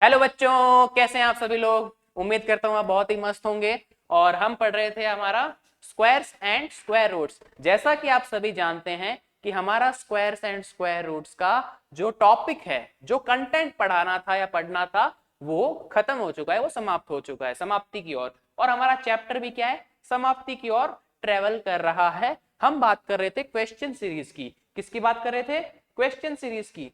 Hello बच्चों, कैसे हैं आप सभी लोग। उम्मीद करता हूँ आप बहुत ही मस्त होंगे। और हम पढ़ रहे थे हमारा स्क्वायर्स एंड स्क्वायर रूट्स। जैसा कि आप सभी जानते हैं कि हमारा स्क्वायर्स एंड स्क्वायर रूट्स का जो टॉपिक है, जो कंटेंट पढ़ाना था या पढ़ना था, वो खत्म हो चुका है, वो समाप्त हो चुका है, समाप्ति की ओर। और हमारा चैप्टर भी क्या है, समाप्ति की ओर ट्रेवल कर रहा है। हम बात कर रहे थे क्वेश्चन सीरीज की। किसकी बात कर रहे थे? क्वेश्चन सीरीज की।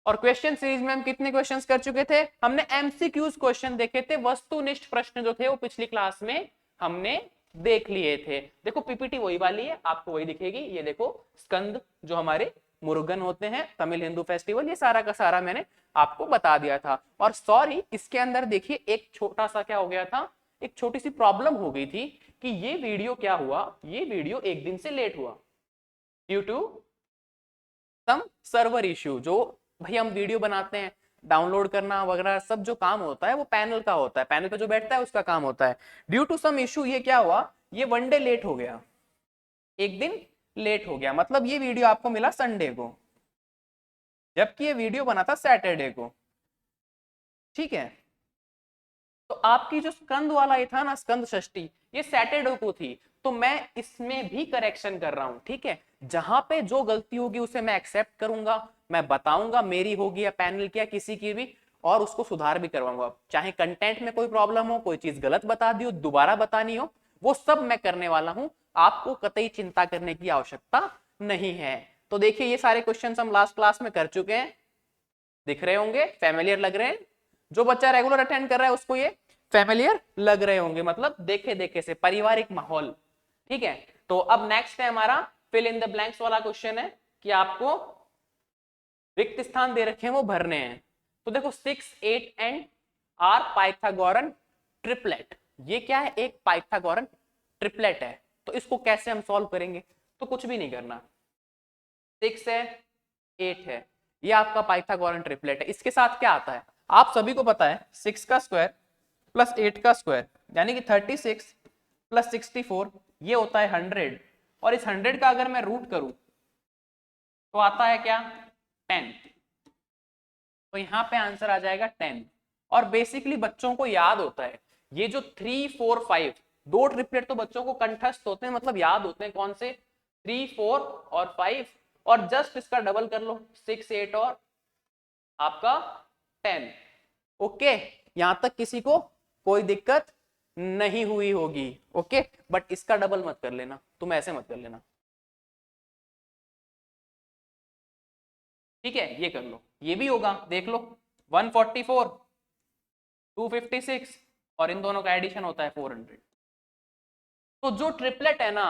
और क्वेश्चन सीरीज में हम कितने क्वेश्चंस कर चुके थे? हमने एमसीक्यूज क्वेश्चन देखे थे, वस्तुनिष्ठ प्रश्न जो थे वो पिछली क्लास में हमने देख लिए थे। देखो पीपीटी वही वाली है, आपको वही दिखेगी। ये देखो स्कंद जो हमारे मुरुगन होते हैं, तमिल हिंदू फेस्टिवल, ये सारा का सारा मैंने आपको बता दिया था। और सॉरी, इसके अंदर देखिए एक छोटा सा क्या हो गया था, एक छोटी सी प्रॉब्लम हो गई थी कि ये वीडियो क्या हुआ, ये वीडियो एक दिन से लेट हुआ due to some server issue. जो भाई हम वीडियो बनाते हैं, डाउनलोड करना वगैरह सब जो काम होता है वो पैनल का होता है, पैनल पे जो बैठता है उसका काम होता है। ड्यू टू सम इश्यू ये क्या हुआ, ये वन डे लेट हो गया, एक दिन लेट हो गया। मतलब ये वीडियो आपको मिला संडे को, जबकि ये वीडियो बना था सैटरडे को। ठीक है, तो आपकी जो स्कंद वाला ये था ना, स्कंद षष्ठी, ये सैटरडे को थी। तो मैं इसमें भी करेक्शन कर रहा हूं। ठीक है, जहां पे जो गलती होगी उसे मैं एक्सेप्ट करूंगा, मैं बताऊंगा मेरी होगी या पैनल की या किसी की भी, और उसको सुधार भी करवाऊंगा। चाहे कंटेंट में कोई प्रॉब्लम हो, कोई चीज गलत बता दी हो, दोबारा बतानी हो, वो सब मैं करने वाला हूं। आपको कतई चिंता करने की आवश्यकता नहीं है। तो देखिए ये सारे क्वेश्चन हम लास्ट क्लास में कर चुके हैं, दिख रहे होंगे, फैमिलियर लग रहे हैं। जो बच्चा रेगुलर अटेंड कर रहा है उसको ये फैमिलियर लग रहे होंगे, मतलब देखे देखे से पारिवारिक माहौल। ठीक है, तो अब नेक्स्ट है हमारा फिल इन द ब्लैंक्स वाला क्वेश्चन है कि आपको रिक्त स्थान दे रखे हैं वो भरने हैं। तो देखो 6, 8 एंड आर पाइथागोरन ट्रिपलेट। ये क्या है? एक पाइथागोरन ट्रिपलेट है। तो इसको कैसे हम सॉल्व करेंगे? तो कुछ भी नहीं करना। 6 है, 8 है, ये आपका पाइथागोरन ट्रिपलेट है। इसके साथ क्या आता है आप सभी को पता है, 6 का स्क्वायर प्लस 8 का स्क्वायर यानी कि 36 प्लस 64, ये होता है 100। और इस 100 का अगर मैं रूट करूं तो आता है क्या? 10। तो यहां पे आंसर आ जाएगा 10। और बेसिकली बच्चों को याद होता है ये जो 3, 4, 5, दो ट्रिपलेट तो बच्चों को कंठस्थ होते हैं, मतलब याद होते हैं। कौन से? 3, 4 और 5। और जस्ट इसका डबल कर लो, 6, 8 और आपका 10। ओके, यहां तक किसी को कोई दिक्कत नहीं हुई होगी। ओके, बट इसका डबल मत कर लेना, तुम ऐसे मत कर लेना। ठीक है, ये कर लो, ये भी होगा, देख लो। 144, 256 और इन दोनों का एडिशन होता है 400। तो जो ट्रिपलेट है ना,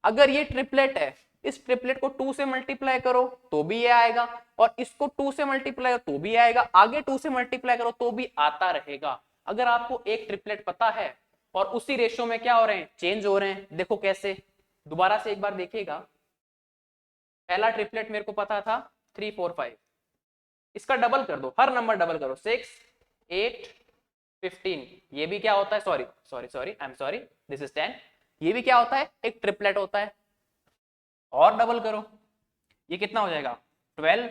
अगर ये ट्रिपलेट है, इस ट्रिपलेट को 2 से मल्टीप्लाई करो तो भी ये आएगा, और इसको 2 से मल्टीप्लाई करो तो भी आएगा, आगे 2 से मल्टीप्लाई करो तो भी आता रहेगा। अगर आपको एक ट्रिपलेट पता है और उसी रेशियो में क्या हो रहे हैं, चेंज हो रहे हैं, देखो कैसे, दोबारा से एक बार देखिएगा। पहला ट्रिपलेट मेरे को पता था 3, 4, 5, इसका डबल कर दो, हर नंबर डबल करो, 6, 8, 15। ये भी क्या होता है, sorry sorry sorry, I am sorry, this is 10। ये भी क्या होता है, एक ट्रिपलेट होता है। और डबल करो, ये कितना हो जाएगा? 12,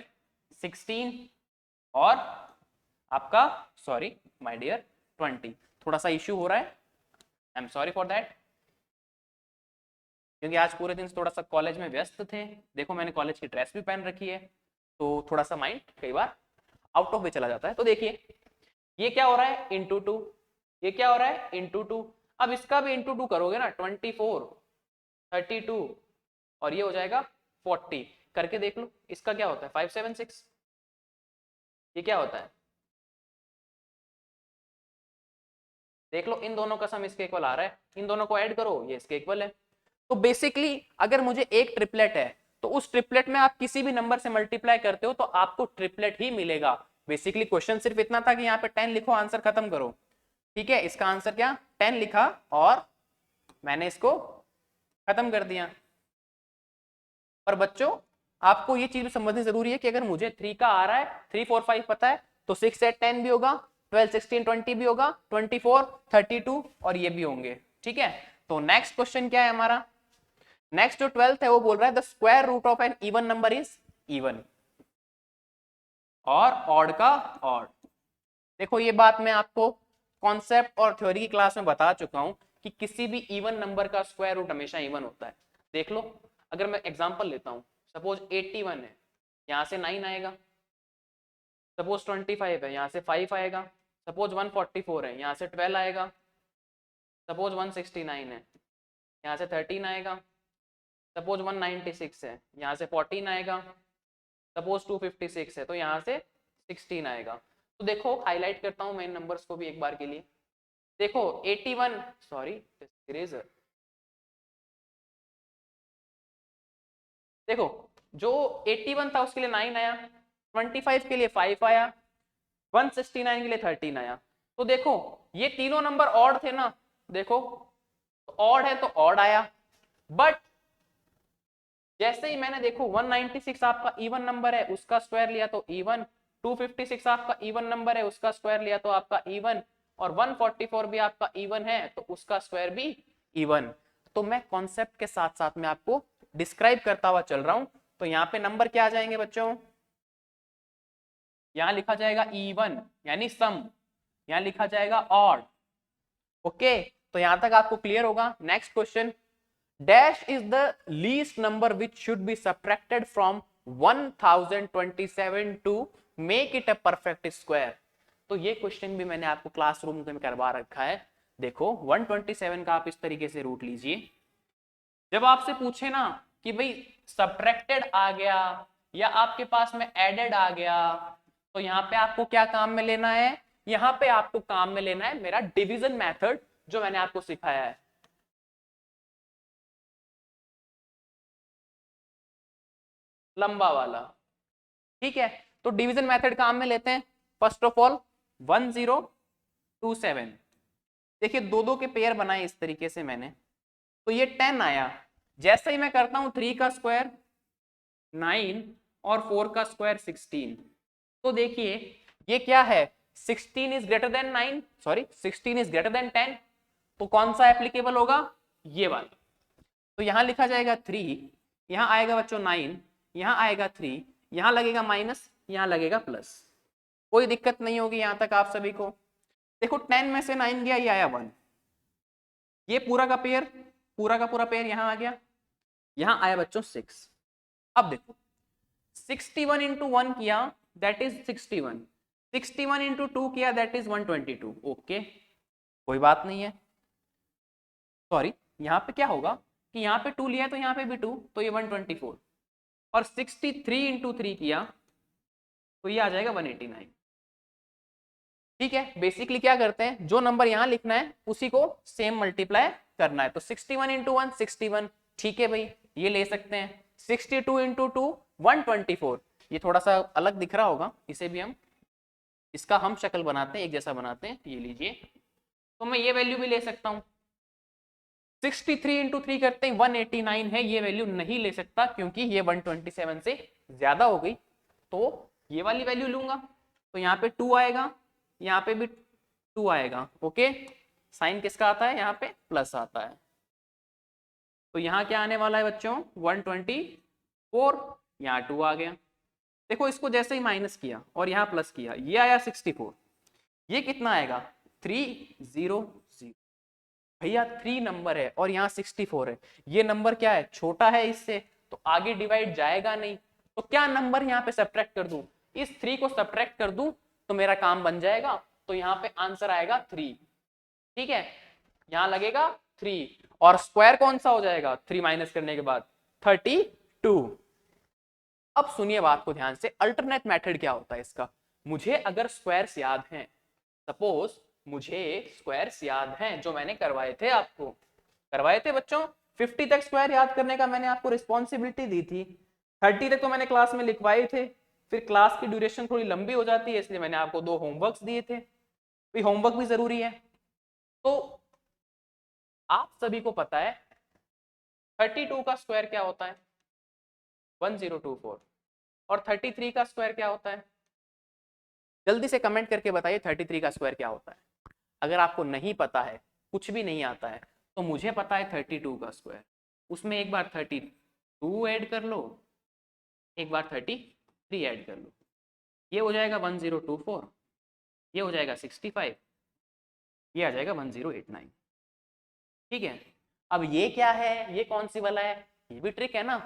16 और आपका, सॉरी माय डियर, 20। थोड़ा सा इश्यू हो रहा है, I am sorry for that, क्योंकि आज पूरे दिन थोड़ा सा कॉलेज में व्यस्त थे। देखो मैंने कॉलेज की ड्रेस भी पहन रखी है, तो थोड़ा सा माइंड कई बार आउट ऑफ वे चला जाता है। तो देखिए ये क्या हो रहा है, इंटू टू, ये क्या हो रहा है, इंटू टू। अब इसका भी इंटू टू करोगे ना, 24, 32 और ये हो जाएगा 40। करके देख लो इसका क्या होता है, 576। ये क्या होता है, देख लो, इन दोनों का सम इसके इक्वल आ रहा है, इन दोनों को ऐड करो, ये इसके इक्वल है। तो बेसिकली अगर मुझे एक ट्रिपलेट है तो उस ट्रिपलेट में आप किसी भी नंबर से मल्टीप्लाई करते हो तो आपको ट्रिपलेट ही मिलेगा। बेसिकली क्वेश्चन सिर्फ इतना था कि यहाँ पे 10 लिखो, आंसर खत्म करो। ठीक है, इसका आंसर क्या, 10 लिखा और मैंने इसको खत्म कर दिया। पर बच्चों आपको ये चीज समझनी जरूरी है कि अगर मुझे 3 का आ रहा है, 3, 4, 5 पता है, तो 6, 8, 10 भी होगा, 12, 16, 20 भी होगा, 24, 32 और ये भी होंगे। ठीक है, तो नेक्स्ट क्वेश्चन क्या है हमारा, नेक्स्ट जो 12th है वो बोल रहा है the square root of an even number is even और ऑड का ऑड। देखो ये बात मैं आपको कॉन्सेप्ट और थ्योरी की क्लास में बता चुका हूं कि किसी भी इवन नंबर का स्क्वायर रूट हमेशा इवन होता है। देख लो, अगर मैं एग्जांपल लेता हूं, सपोज 81 है, यहां से 9 आएगा। सपोज 25 है, यहां से 5 आएगा। सपोज 144 है, यहां से 12 आएगा। सपोज 169 है, यहाँ से 13 आएगा। सपोज 196 है, यहाँ से 14 आएगा। सपोज 256 है तो यहाँ से 16 आएगा। तो देखो हाईलाइट करता हूँ मैं इन नंबर्स को भी एक बार के लिए। देखो 81, सॉरी इरेजर, देखो जो 81 था उसके लिए 9 आया, 25 के लिए 5 आया, 169 के लिए 13 आया। तो देखो ये तीनों नंबर ऑड थे ना, देखो ऑड है तो ऑड आया। बट जैसे ही मैंने देखो 196 आपका इवन नंबर है, उसका स्क्वायर लिया तो इवन, 256 आपका इवन नंबर है, उसका स्क्वायर लिया तो आपका इवन, और 144 भी आपका इवन है तो उसका स्क्वायर भी इवन। तो मैं कॉन्सेप्ट के साथ साथ में आपको डिस्क्राइब करता हुआ चल रहा हूं। तो यहाँ पे नंबर क्या आ जाएंगे बच्चों, यहाँ लिखा जाएगा इवन यानी सम, यहाँ लिखा जाएगा ऑड। ओके, तो यहां तक आपको क्लियर होगा। Next question, dash is the least number which should be subtracted from 1027 to make it a perfect square। तो ये क्वेश्चन भी मैंने आपको क्लासरूम में करवा रखा है। देखो 127 का आप इस तरीके से रूट लीजिए। जब आपसे पूछे ना कि भाई सब्ट्रैक्टेड आ गया या आपके पास में एडेड आ गया, तो यहाँ पे आपको क्या काम में लेना है, यहाँ पे आपको काम में लेना है मेरा डिवीजन मेथड जो मैंने आपको सिखाया है। लंबा वाला, ठीक है। तो डिवीजन मेथड काम में लेते हैं। फर्स्ट ऑफ ऑल 1027, देखिए दो दो के पेयर बनाए इस तरीके से मैंने, तो ये 10 आया। जैसे ही मैं करता हूं 3 का स्क्वायर 9 और 4 का स्क्वायर 16, तो देखिए ये क्या है, 16 is greater than 9, sorry 16 is greater than 10। तो कौन सा एप्लीकेबल होगा, ये वाला। तो यहां लिखा जाएगा 3, यहां आएगा बच्चों 9, यहां आएगा 3, यहां लगेगा माइनस, यहां लगेगा प्लस। कोई दिक्कत नहीं होगी यहां तक आप सभी को। देखो 10 में से 9 गया, ये आया 1, ये पूरा का पेयर, पूरा का पूरा पेयर यहां आ गया, यहां आया बच्चों 6। अब देखो 61 इंटू 1 किया दैट इज 61, 61 इंटू 2 किया दैट इज 122। ओके, कोई बात नहीं है। सॉरी, यहाँ पे क्या होगा कि यहाँ पे 2 लिया तो यहाँ पे भी 2, तो ये 124। और 63 इंटू 3 किया तो ये आ जाएगा 189। ठीक है, बेसिकली क्या करते हैं, जो नंबर यहां लिखना है उसी को सेम मल्टीप्लाई करना है। तो 61 इंटू 1 61, ठीक है भाई, ये ले सकते हैं। 62 इंटू 2 124, ये थोड़ा सा अलग दिख रहा होगा, इसे भी हम, इसका हम शक्ल बनाते हैं, एक जैसा बनाते हैं, ये लीजिए। तो मैं ये वैल्यू भी ले सकता हूँ। 63 इंटू 3 करते हैं 189 है, ये वैल्यू नहीं ले सकता क्योंकि ये 127 से ज्यादा हो गई, तो ये वाली वैल्यू लूंगा। तो यहाँ पे 2 आएगा, यहाँ पे भी 2 आएगा। ओके, साइन किसका आता है, यहाँ पे प्लस आता है। तो यहाँ क्या आने वाला है बच्चों 124, यहाँ 2 आ गया। देखो इसको जैसे ही माइनस किया और यहाँ प्लस किया, ये आया 64, ये कितना आएगा 300। भैया 3 नंबर है और यहाँ 64 है, ये नंबर क्या है, छोटा है इससे, तो आगे डिवाइड जाएगा नहीं। तो क्या नंबर यहाँ पे सब्ट्रैक्ट कर दूं, इस 3 को सब्ट्रैक्ट कर दूं तो मेरा काम बन जाएगा। तो यहाँ पे आंसर आएगा 3, ठीक है, यहाँ लगेगा 3, और स्क्वायर कौन सा हो जाएगा 3 माइनस करने के बाद 32। अब सुनिए बात को ध्यान से, अल्टरनेट मेथड क्या होता है इसका। मुझे अगर स्क्वायर्स याद हैं, सपोज मुझे स्क्वायर्स याद हैं जो मैंने करवाए थे, आपको करवाए थे बच्चों, 50 तक स्क्वायर याद करने का मैंने आपको रिस्पॉन्सिबिलिटी दी थी, 30 तक तो मैंने क्लास में लिखवाए थे। फिर क्लास की ड्यूरेशन थोड़ी लंबी हो जाती है, इसलिए मैंने आपको 2 होमवर्क्स दिए थे, भाई होमवर्क भी जरूरी है। तो आप सभी को पता है 32 का स्क्वायर क्या होता है 1024, और 33 का स्क्वायर क्या होता है, जल्दी से कमेंट करके बताइए 33 का स्क्वायर क्या होता है। अगर आपको नहीं पता है, कुछ भी नहीं आता है, तो मुझे पता है 32 का स्क्वायर, उसमें एक बार 32 ऐड कर लो, एक बार 33 ऐड कर लो, ये हो जाएगा 1024। ये हो जाएगा 65, ये आ जाएगा 1089। ठीक है, अब ये क्या है, ये कौन सी वाला है, ये भी ट्रिक है ना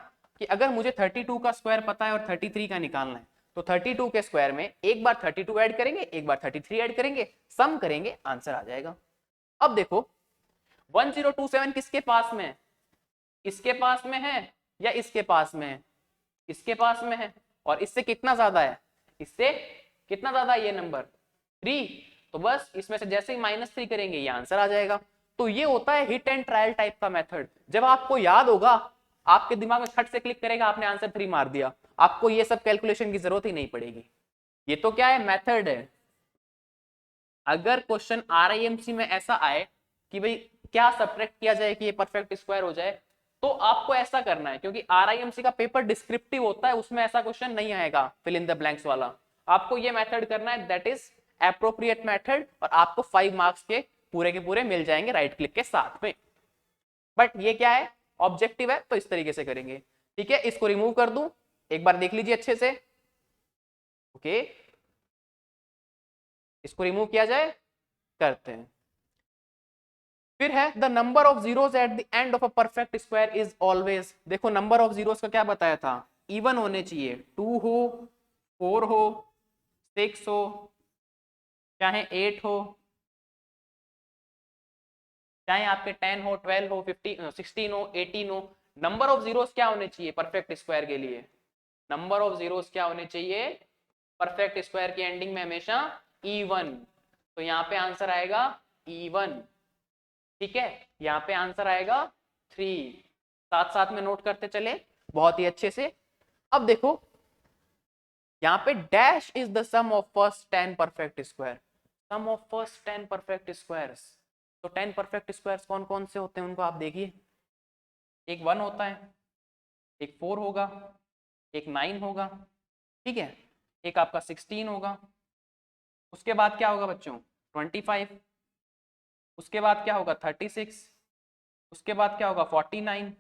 कि अगर मुझे 32 का स्क्वायर पता है और 33 का निकालना है तो 32 के स्क्वायर में एक बार 32 ऐड करेंगे, एक बार 33 ऐड करेंगे, सम करेंगे, आंसर आ जाएगा। अब देखो 1027 किसके पास में है, इसके पास में है या इसके पास में है, इसके पास में है, और इससे कितना ज्यादा है, इससे कितना ज्यादा है ये नंबर 3, तो बस इसमें से जैसे ही -3 करेंगे ये आंसर आ जाएगा। तो ये होता है हिट एंड ट्रायल टाइप का मेथड। जब आपको याद होगा, आपके दिमाग में छट से क्लिक करेगा, आपने आंसर 3 मार दिया, आपको ये सब कैलकुलेशन की जरूरत ही नहीं पड़ेगी। ये तो क्या है, मेथड है। अगर क्वेश्चन RIMC में ऐसा आए कि भाई क्या सब्ट्रैक्ट किया जाए कि ये परफेक्ट स्क्वायर हो जाए, तो आपको ऐसा करना है, क्योंकि RIMC का पेपर डिस्क्रिप्टिव होता है, उसमें ऐसा क्वेश्चन नहीं आएगा फिल इन द ब्लैंक्स वाला। आपको ये मेथड करना है, दैट इज एप्रोप्रिएट मेथड, और आपको 5 मार्क्स के पूरे मिल जाएंगे राइट क्लिक के साथ में। बट ये क्या है, ऑब्जेक्टिव है, तो इस तरीके से करेंगे। ठीक है, इसको रिमूव कर दूं, एक बार देख लीजिए अच्छे से। ओके, इसको रिमूव किया जाए, करते हैं। फिर है the number of zeros at the end of a perfect square is always, देखो नंबर ऑफ जीरोस का क्या बताया था, इवन होने चाहिए, 2 हो, 4 हो, 6 हो, चाहे 8 हो, चाहे आपके 10 हो, 12 हो, 15, 16 हो, 18 हो, नंबर ऑफ जीरोस क्या होने चाहिए परफेक्ट स्क्वायर के लिए, नंबर ऑफ जीरोस क्या होने चाहिए परफेक्ट स्क्वायर की एंडिंग में हमेशा इवन। तो यहाँ पे आंसर आएगा इवन। ठीक है, यहाँ पे आंसर आएगा 3। साथ साथ में नोट करते चले बहुत ही अच्छे से। अब देखो यहाँ पे dash is the sum of first 10 perfect square, sum of first 10 perfect squares. तो 10 परफेक्ट स्क्वायर्स कौन कौन से होते हैं उनको आप देखिए, एक 1 होता है, एक 4 होगा, एक 9 होगा, ठीक है, एक आपका 16 होगा, उसके बाद क्या होगा बच्चों 25, उसके बाद क्या होगा 36, उसके बाद क्या होगा 49,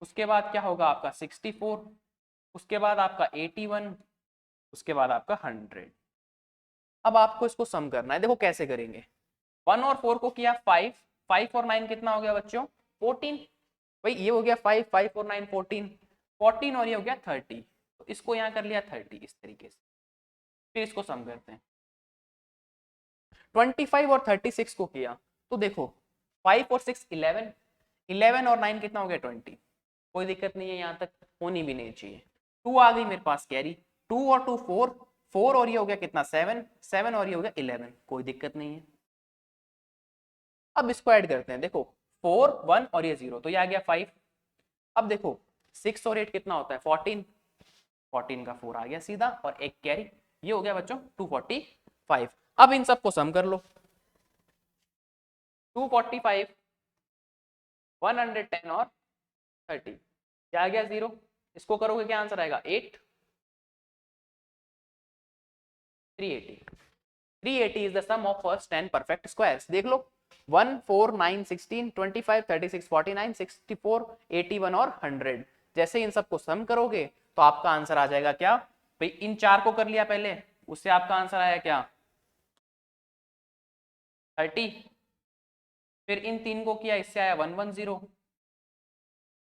उसके बाद क्या होगा आपका 64, उसके बाद आपका 81, उसके बाद आपका 100। अब आपको इसको सम करना है, देखो कैसे करेंगे। 1 और 4 को किया 5, 5 और 9 कितना हो गया बच्चों 14, भाई ये हो गया 5, 5 और 9 14, 14 और ये हो गया 30, तो इसको यहाँ कर लिया 30 इस तरीके से। फिर इसको सम करते हैं, 25 और 36 को किया तो देखो 5 और 6 11, 11 और 9 कितना हो गया 20, कोई दिक्कत नहीं है, यहाँ तक होनी भी नहीं चाहिए। 2 आ गई मेरे पास कैरी, 2 और 2 4, 4 और ये हो गया कितना 7, 7 और ये हो गया 11, कोई दिक्कत नहीं है। अब इसको ऐड करते हैं, देखो 4 1 और ये 0, तो ये आ गया 5। अब देखो 6 और 8 कितना होता है 14, 14 का 4 आ गया सीधा, और एक कैरी, ये हो गया बच्चों 245। अब इन सबको सम कर लो, 245, 110 और 30, क्या आ गया 0, इसको करोगे क्या आंसर आएगा 8, 380। 380 is the sum of first 10 perfect squares. देख लो 1 4 9 16 25 36 49 64 81 और 100, जैसे इन सबको सम करोगे तो आपका आंसर आ जाएगा क्या, भाई इन 4 को कर लिया पहले, उससे आपका आंसर आया क्या 30, फिर इन 3 को किया, इससे आया 110।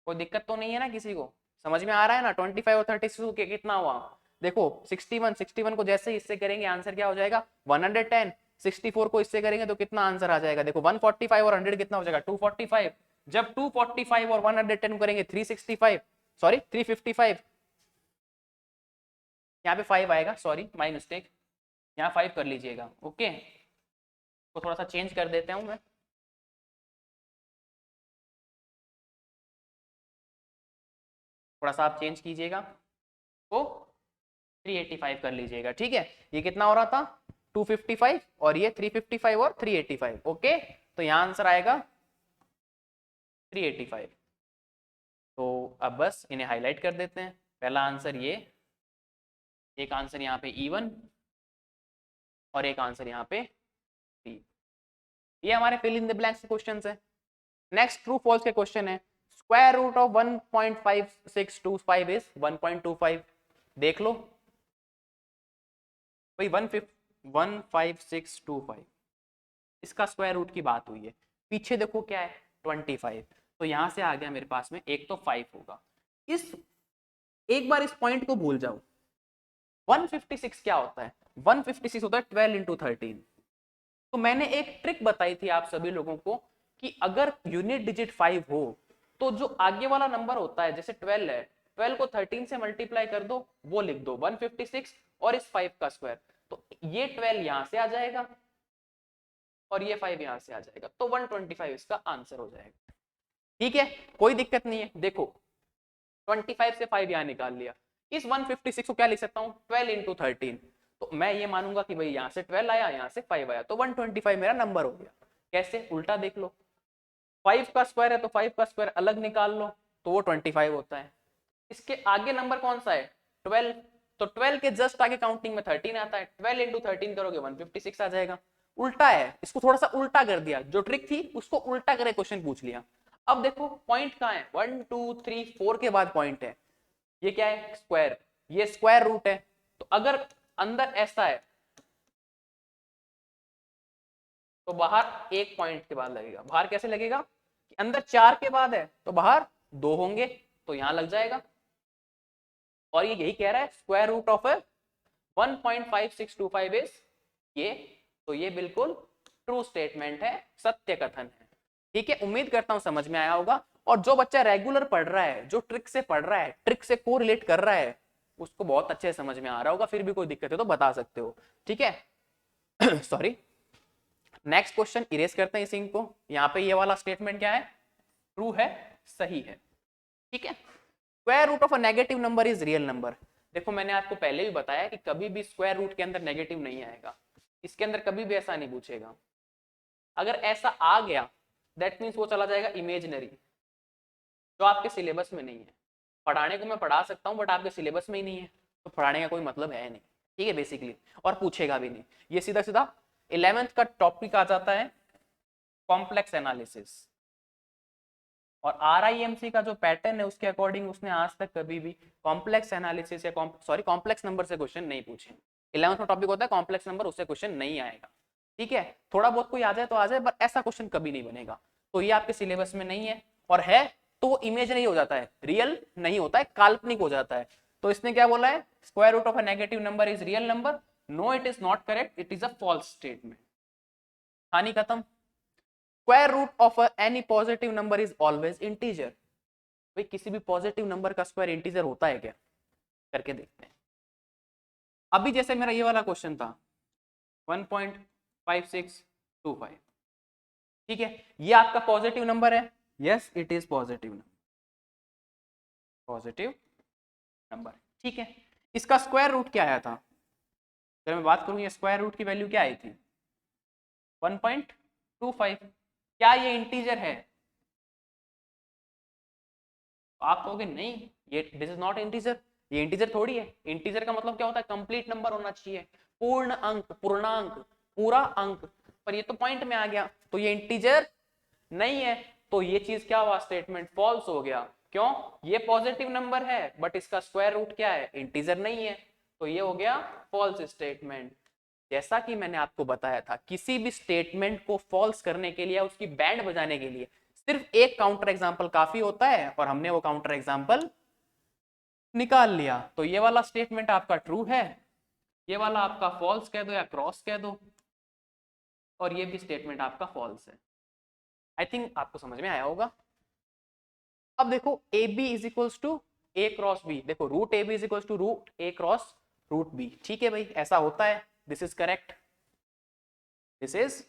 कोई दिक्कत तो नहीं है ना किसी को, समझ में आ रहा है ना। 25 और 36 के कितना हुआ, देखो 61, 61 को जैसे ही इससे करेंगे आंसर क्या हो जाएगा 110, 64 को इससे करेंगे तो कितना आंसर आ जाएगा, देखो 145 और 100 कितना हो जाएगा 245, जब 245 और 110 करेंगे 365, सॉरी 355, यहाँ पे 5 आएगा, सॉरी माई मिस्टेक, यहाँ 5 कर लीजिएगा। ओके, तो थोड़ा सा चेंज कर देता हूँ मैं, थोड़ा सा आप चेंज कीजिएगा, तो 385 कर लीजिएगा। ठीक है, ये कितना हो रहा था 255 और ये 355 और 385। ओके, तो यहाँ आंसर आएगा 385। तो अब बस इन्हें हाईलाइट कर देते हैं, पहला आंसर ये, एक आंसर यहाँ पे इवन और एक आंसर यहाँ पे 3। ये हमारे फिल इन द ब्लैंक्स के क्वेश्चंस है। नेक्स्ट ट्रू फॉल्स के क्वेश्चन है, स्क्वायर रूट ऑफ 1.5625 इज 1.25। देख लो भाई 150 15625 इसका स्क्वायर रूट की बात हुई है। पीछे देखो क्या है 25, तो यहां से आ गया मेरे पास में, एक तो 5 होगा। इस एक बार इस पॉइंट को भूल जाओ। 156 क्या होता है? 156 होता है 12 इंटू 13। तो मैंने एक ट्रिक बताई थी आप सभी लोगों को कि अगर यूनिट डिजिट 5 हो तो जो आगे वाला नंबर होता है, जैसे 12 है, 12 को 13 से मल्टीप्लाई कर दो, वो लिख दो 156 और इस 5 का स्क्वायर, तो ये 12 यहां से आ जाएगा और ये 5 यहां से आ जाएगा, तो 125 इसका आंसर हो जाएगा। ठीक है, कोई दिक्कत नहीं है। देखो 25 से 5 यहां निकाल लिया, इस 156 को क्या लिख सकता हूं? 12 इंटू 13। तो मैं ये मानूंगा कि भाई यहां से 12 आया, यहां से 5 आया, तो 125 मेरा नंबर हो गया। कैसे? उल्टा देख लो, 5 का स्क्वायर है तो 5 का स्क्वायर अलग निकाल लो, तो वो 25 होता है। इसके आगे नंबर कौन सा है? 12, तो 12 के जस्ट आगे काउंटिंग में 13 आता है, 12 इंटू 13 करोगे 156 आ जाएगा। उल्टा है, इसको थोड़ा सा उल्टा कर दिया, जो ट्रिक थी उसको उल्टा करे क्वेश्चन पूछ लिया। अब देखो पॉइंट कहाँ है? 1 2 3 4 के बाद पॉइंट है, ये क्या है? स्क्वायर, ये स्क्वायर रूट है। तो अगर अंदर ऐसा है तो बाहर एक पॉइंट के बाद लगेगा। बाहर कैसे लगेगा? कि अंदर 4 के बाद है तो बाहर 2 होंगे, तो यहां लग जाएगा। और ये यही कह रहा है स्क्वायर रूट ऑफ 1.5625 इज ये, तो ये बिल्कुल ट्रू स्टेटमेंट है, सत्य कथन है। ठीक है, उम्मीद करता हूं समझ में आया होगा। और जो बच्चा रेगुलर पढ़ रहा है, जो ट्रिक से पढ़ रहा है, ट्रिक से कोरिलेट कर रहा है, उसको बहुत अच्छे से समझ में आ रहा होगा। फिर भी कोई दिक्कत है तो बता सकते हो। ठीक है सॉरी, नेक्स्ट क्वेश्चन इरेज करते हैं इसी को। यहाँ पे ये वाला स्टेटमेंट क्या है? ट्रू है, सही है। ठीक है, square root of a negative number is real number. देखो मैंने आपको पहले भी बताया कि कभी भी स्क्वायर रूट के अंदर नेगेटिव नहीं आएगा, इसके अंदर कभी भी ऐसा नहीं पूछेगा। अगर ऐसा आ गया दैट मीन्स वो चला जाएगा इमेजिनरी, जो आपके सिलेबस में नहीं है। पढ़ाने को मैं पढ़ा सकता हूँ बट आपके सिलेबस में ही नहीं है, तो पढ़ाने का कोई मतलब है नहीं। ठीक है बेसिकली, और पूछेगा भी नहीं। ये सीधा सीधा 11th का टॉपिक आ जाता है कॉम्प्लेक्स एनालिसिस। और RIMC का जो पैटर्न है उसके अकॉर्डिंग उसने आज तक कभी भी कॉम्प्लेक्स एनालिसिस या कॉम्प्लेक्स नंबर से क्वेश्चन नहीं पूछे। 11th का टॉपिक होता है कॉम्प्लेक्स नंबर, उससे क्वेश्चन नहीं आएगा। ठीक है, थोड़ा बहुत कोई आ जाए तो आ जाए, बट ऐसा क्वेश्चन कभी नहीं बनेगा। तो ये आपके सिलेबस में नहीं है, और है तो वो इमेजिनरी हो जाता है, रियल नहीं होता है, काल्पनिक हो जाता है। तो इसने क्या बोला है? Square root of a negative number is real number. No it is not correct, it is a false statement. कहानी खत्म। Square root of any positive number is always integer. भाई किसी भी पॉजिटिव नंबर का स्क्वायर इंटीजर होता है क्या? करके देखते हैं। अभी जैसे मेरा ये वाला क्वेश्चन था 1.5625, ठीक है, ये आपका पॉजिटिव नंबर है। Yes it is positive number, positive number. ठीक है, इसका स्क्वायर रूट क्या आया था? अगर मैं बात करूं ये स्क्वायर रूट की वैल्यू क्या आई थी? 1.25। क्या ये इंटीजर है? आप कहोगे नहीं, ये दिस इज नॉट इंटीजर, ये इंटीजर थोड़ी है। इंटीजर का मतलब क्या होता है? कंप्लीट नंबर होना चाहिए, पूर्ण अंक, पूर्णांक, पूरा अंक। पर ये तो पॉइंट में आ गया, तो ये इंटीजर नहीं है। तो ये चीज क्या हुआ? स्टेटमेंट फॉल्स हो गया। क्यों? ये पॉजिटिव नंबर है बट इसका स्क्वायर रूट क्या है? इंटीजर नहीं है, तो ये हो गया फॉल्स स्टेटमेंट। जैसा कि मैंने आपको बताया था, किसी भी स्टेटमेंट को फॉल्स करने के लिए, उसकी बैंड बजाने के लिए सिर्फ एक काउंटर एग्जांपल काफी होता है, और हमने वो काउंटर एग्जांपल निकाल लिया। तो ये वाला स्टेटमेंट आपका ट्रू है, ये वाला आपका फॉल्स कह दो या क्रॉस कह दो, और ये भी स्टेटमेंट आपका फॉल्स है। आई थिंक आपको समझ में आया होगा। अब देखो A B is equals to A cross B. देखो root A B is equals to root A cross root B. ठीक है भाई, ऐसा होता है। This is correct, this is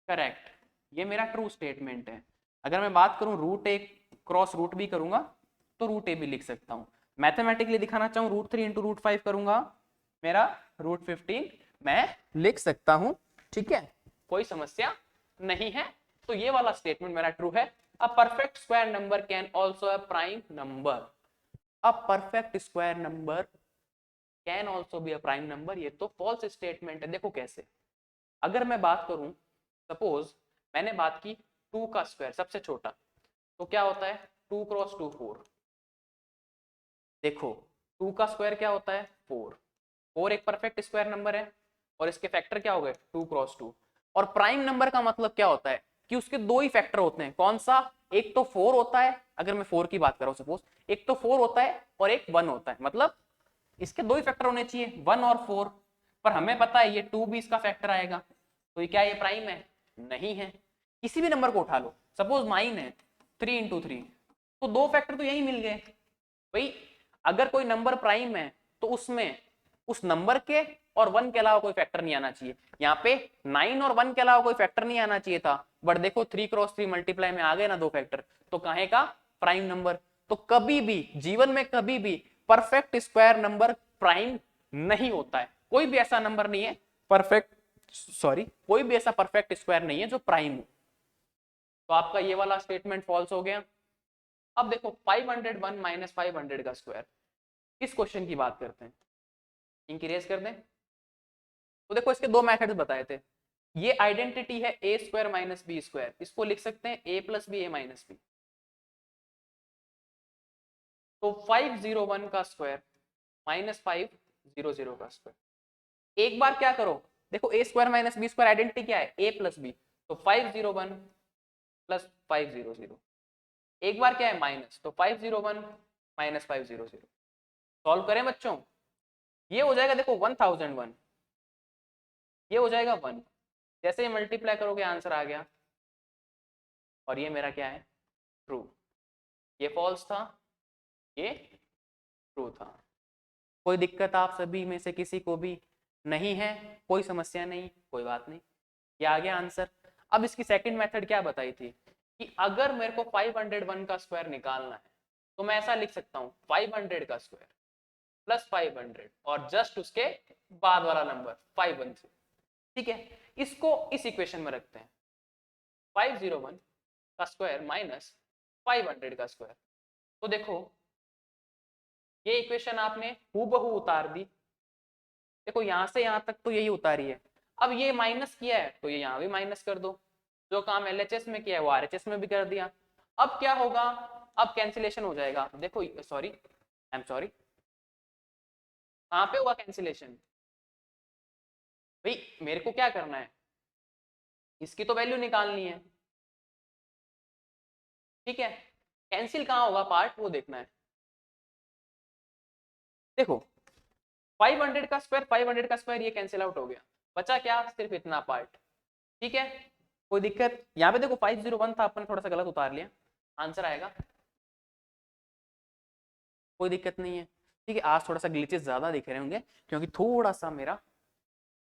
correct, ये मेरा ट्रू स्टेटमेंट है। अगर मैं बात करूं root A cross root B करूंगा तो रूट ए बी लिख सकता हूं। मैथमेटिकली दिखाना चाहूं रूट 3 इंटू रूट 5 करूंगा, मेरा रूट 15 मैं लिख सकता हूं। ठीक है, कोई समस्या नहीं है। तो ये वाला स्टेटमेंट मेरा ट्रू है। अ perfect square number can also a prime number. A perfect square number can also be a prime number, ये तो फॉल्स स्टेटमेंट है। देखो कैसे? अगर मैं बात करूं, सपोज मैंने बात की 2 का स्क्वायर सबसे छोटा, तो क्या होता है? 2 क्रॉस 2 4। देखो 2 का स्क्वायर क्या होता है? 4। 4 एक परफेक्ट स्क्वायर नंबर है। और इसके फैक्टर क्या हो गए 2 क्रॉस 2। और प्राइम नंबर का मतलब क्या होता है कि उसके दो ही फैक्टर होते हैं। कौन सा? एक तो 4 होता है, अगर मैं 4 की बात कर रहा हूं सपोज, एक तो 4 होता है और एक 1 होता है, मतलब इसके दो ही फैक्टर होने चाहिए 1 और 4। पर हमें पता है ये 2 भी इसका फैक्टर आएगा, तो ये क्या ये प्राइम है? नहीं है। किसी भी नंबर को उठा लो, सपोज 9 है, 3 इंटू 3, तो दो फैक्टर तो यही मिल गए भाई। अगर कोई नंबर प्राइम है तो उसमें उस नंबर के और 1 के अलावा कोई फैक्टर नहीं आना चाहिए। यहाँ पे 9 और 1 के अलावा कोई फैक्टर नहीं आना चाहिए था, बट देखो 3 क्रॉस 3 मल्टीप्लाई में आ गए ना दो फैक्टर, तो काहे का प्राइम नंबर। तो कभी भी जीवन में कभी भी परफेक्ट स्क्वायर नंबर प्राइम नहीं होता है। कोई भी ऐसा नंबर नहीं है परफेक्ट, सॉरी, कोई भी ऐसा परफेक्ट स्क्वायर नहीं है जो प्राइम हो। तो आपका ये वाला स्टेटमेंट फॉल्स हो गया। अब देखो 501 माइनस 500 का स्क्वायर, किस क्वेश्चन की बात करते हैं? इंक्रीज कर दें तो देखो इसके दो मेथड्स बताए थे। ये आइडेंटिटी है ए स्क्वायर माइनस बी स्क्वायर, इसको लिख सकते हैं ए प्लस बी ए माइनस बी। तो 501 का स्क्वायर माइनस 500 का स्क्वायर। एक बार क्या करो, देखो A square minus B square identity क्या है? A plus B. तो 501 प्लस 500, एक बार क्या है माइनस, तो 501 माइनस 500। सॉल्व करें बच्चों, ये हो जाएगा देखो 1001, ये हो जाएगा 1। जैसे ही मल्टीप्लाई करोगे आंसर आ गया, और ये मेरा क्या है? ट्रू। ये फॉल्स था, ये ट्रू था। कोई दिक्कत आप सभी में से किसी को भी नहीं है? कोई समस्या नहीं, कोई बात नहीं, ये आ गया आंसर। अब इसकी सेकंड मेथड क्या बताई थी कि अगर मेरे को 501 का स्क्वायर निकालना है तो मैं ऐसा लिख सकता हूँ 500 का स्क्वायर प्लस 500 और जस्ट उसके बाद वाला नंबर 513। ठीक है, इसको इस इक्वेशन में रखते हैं 501 का स्क्वायर माइनस 500 का स्क्वायर। तो देखो ये इक्वेशन आपने हूबहू उतार दी। देखो यहां से यहां तक तो यही उतारी है। अब ये माइनस किया है तो ये यहां भी माइनस कर दो, जो काम एलएचएस में किया है वो आरएचएस में भी कर दिया। अब क्या होगा? अब कैंसिलेशन हो जाएगा। देखो सॉरी, आई एम सॉरी, कहां पे हुआ कैंसिलेशन? भाई मेरे को क्या करना है, इसकी तो वैल्यू निकालनी है। ठीक है, कैंसिल कहां होगा पार्ट वो देखना है। देखो 500 का स्क्वायर 500 का स्क्वायर ये कैंसिल आउट हो गया, बचा क्या? सिर्फ इतना पार्ट। ठीक है, कोई दिक्कत? यहाँ पे देखो 501 था, अपन थोड़ा सा गलत उतार लिया, आंसर आएगा, कोई दिक्कत नहीं है। ठीक है, आज थोड़ा सा ग्लिचेस ज्यादा दिख रहे होंगे क्योंकि थोड़ा सा मेरा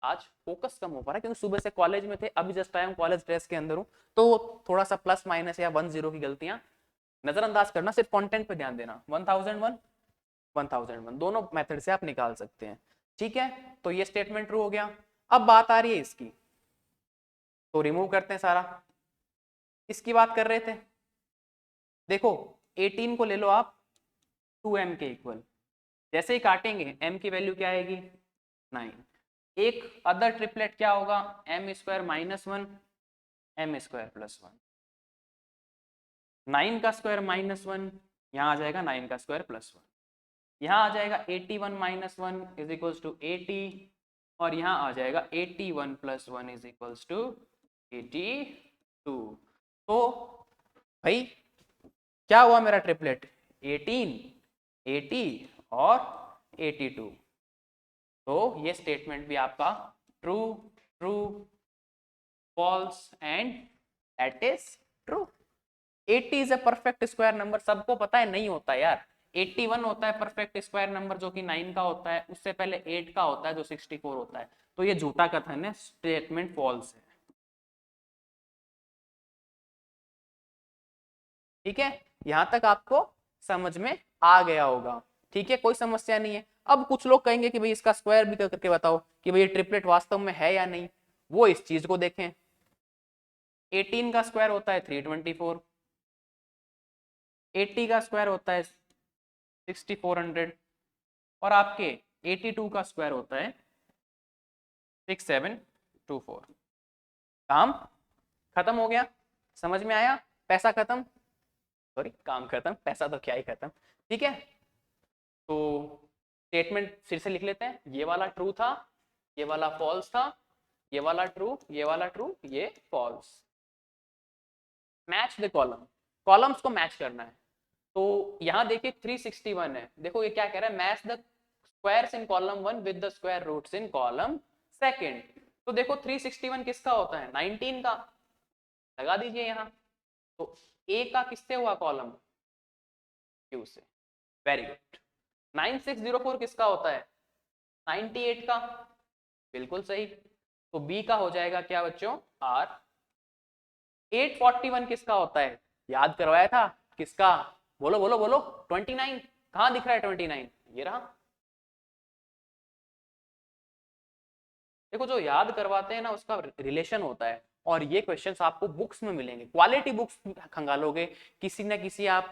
आज फोकस कम हो पा रहा है, क्योंकि सुबह से कॉलेज में थे, अभी जस्ट टाइम कॉलेज ड्रेस के अंदर हूँ, तो थोड़ा सा प्लस माइनस या 10 की गलतियां नजरअंदाज करना, सिर्फ कंटेंट पे ध्यान देना। 1001 1001 दोनों मेथड से आप निकाल सकते हैं। ठीक है, तो ये स्टेटमेंट ट्रू हो गया। अब बात आ रही है इसकी, तो रिमूव करते हैं सारा। इसकी बात कर रहे थे, देखो 18 को ले लो आप 2m के इक्वल, जैसे ही काटेंगे m की वैल्यू क्या आएगी? 9। एक अदर ट्रिपलेट क्या होगा? m square minus 1 m square plus 1। 9 का स्क्वायर माइनस 1, यहाँ आ जाएगा 9 का स्क्वायर प्लस 1। यहाँ आ जाएगा 81 माइनस 1 इज इक्वल्स टू 80, और यहाँ आ जाएगा 81 प्लस 1 इज इक्वल्स टू 82। तो भाई क्या हुआ मेरा ट्रिपलेट? 18, 80 और 82। तो ये स्टेटमेंट भी आपका true, true, false and that is true. 80 is a perfect square number, सबको पता है नहीं होता यार। 81 होता है परफेक्ट स्क्वायर नंबर जो कि 9 का होता है, उससे पहले 8 का होता है जो 64 होता है। तो ये झूठा कथन है, स्टेटमेंट फॉल्स है। ठीक है, यहां तक आपको समझ में आ गया होगा। ठीक है, कोई समस्या नहीं है। अब कुछ लोग कहेंगे कि भाई इसका स्क्वायर भी करके बताओ कि भाई ये ट्रिपलेट वास्तव में है या नहीं, वो इस चीज को देखें। 18 का स्क्वायर होता है 324, 80 का स्क्वायर होता है 6400, और आपके 82 का स्क्वायर होता है 6724। काम खत्म हो गया, समझ में आया? पैसा खत्म, सॉरी काम खत्म, पैसा तो क्या ही खत्म। ठीक है, तो स्टेटमेंट फिर से लिख लेते हैं। ये वाला ट्रू था, ये वाला फॉल्स था, ये वाला ट्रू, ये वाला ट्रू, ये false. Match the column, columns को मैच करना है। तो यहाँ देखिए 361 है, देखो ये क्या कह रहा है, match the squares in column 1 with the square roots in column second. तो देखो 361 किसका होता है, 19 का, लगा दीजिए यहाँ। तो ए का किससे हुआ कॉलम, क्यू से, वेरी गुड। 9604 किसका होता है, 98 का, बिल्कुल सही। तो बी का हो जाएगा क्या बच्चों, आर। 841 किसका होता है, याद करवाया था, किसका, बोलो बोलो बोलो, 29, कहां दिख रहा है 29, ये रहा। देखो जो याद करवाते हैं ना उसका रिलेशन होता है, और ये क्वेश्चंस आपको बुक्स में मिलेंगे, क्वालिटी बुक्स खंगालोगे, किसी ना किसी आप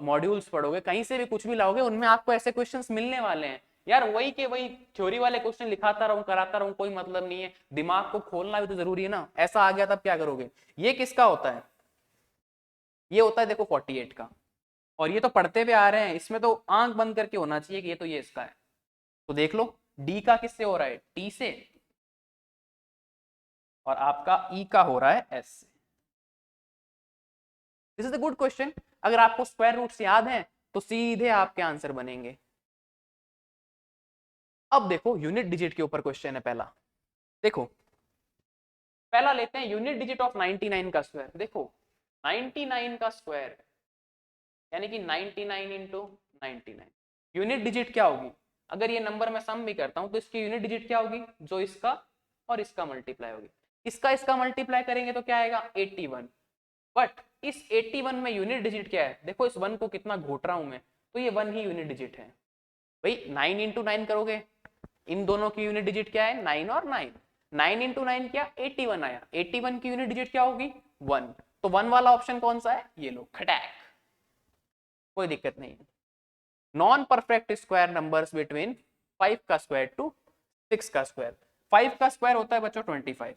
मॉड्यूल्स पढ़ोगे, कहीं से भी कुछ भी लाओगे, उनमें आपको ऐसे क्वेश्चंस मिलने वाले हैं। यार वही के वही थ्योरी वाले क्वेश्चन लिखाता रहूं, कराता रहूं, कोई मतलब नहीं है, दिमाग को खोलना भी तो जरूरी है ना। ऐसा आ गया तब क्या करोगे। ये किसका होता है, ये होता है देखो 48 का, और ये तो पढ़ते हुए आ रहे हैं, इसमें तो आंख बंद करके होना चाहिए कि ये तो ये इसका है। तो देख लो डी का किससे हो रहा है, टी से, और आपका ई का हो रहा है एस से। This is a good question, अगर आपको स्क्वायर रूट्स याद हैं तो सीधे आपके आंसर बनेंगे। अब देखो यूनिट डिजिट के ऊपर क्वेश्चन है पहला। देखो पहला लेते हैं यूनिट डिजिट ऑफ 99 का स्क्वायर। देखो 99 का स्क्वायर यानी कि 99 इंटू 99, यूनिट डिजिट क्या होगी, अगर ये नंबर मैं सम भी करता हूं तो इसकी यूनिट डिजिट क्या होगी, जो इसका और इसका मल्टीप्लाई होगी। इसका मल्टीप्लाई करेंगे तो क्या आएगा 81, बट इस 81 में यूनिट डिजिट क्या है, देखो इस 1 को कितना घोट रहा हूं मैं, तो ये 1 ही यूनिट डिजिट है। भाई 9 इंटू 9 करोगे, इन दोनों की यूनिट डिजिट क्या है 9 और 9, 9 इंटू 9 क्या 81 आया, 81 की यूनिट डिजिट क्या होगी 1, तो 1 वाला ऑप्शन कौन सा है, ये लो खटैक, कोई दिक्कत नहीं है। Non perfect square numbers between 5 का स्क्वायर टू 6 का स्क्वायर। 5 का स्क्वायर होता है बच्चों 25,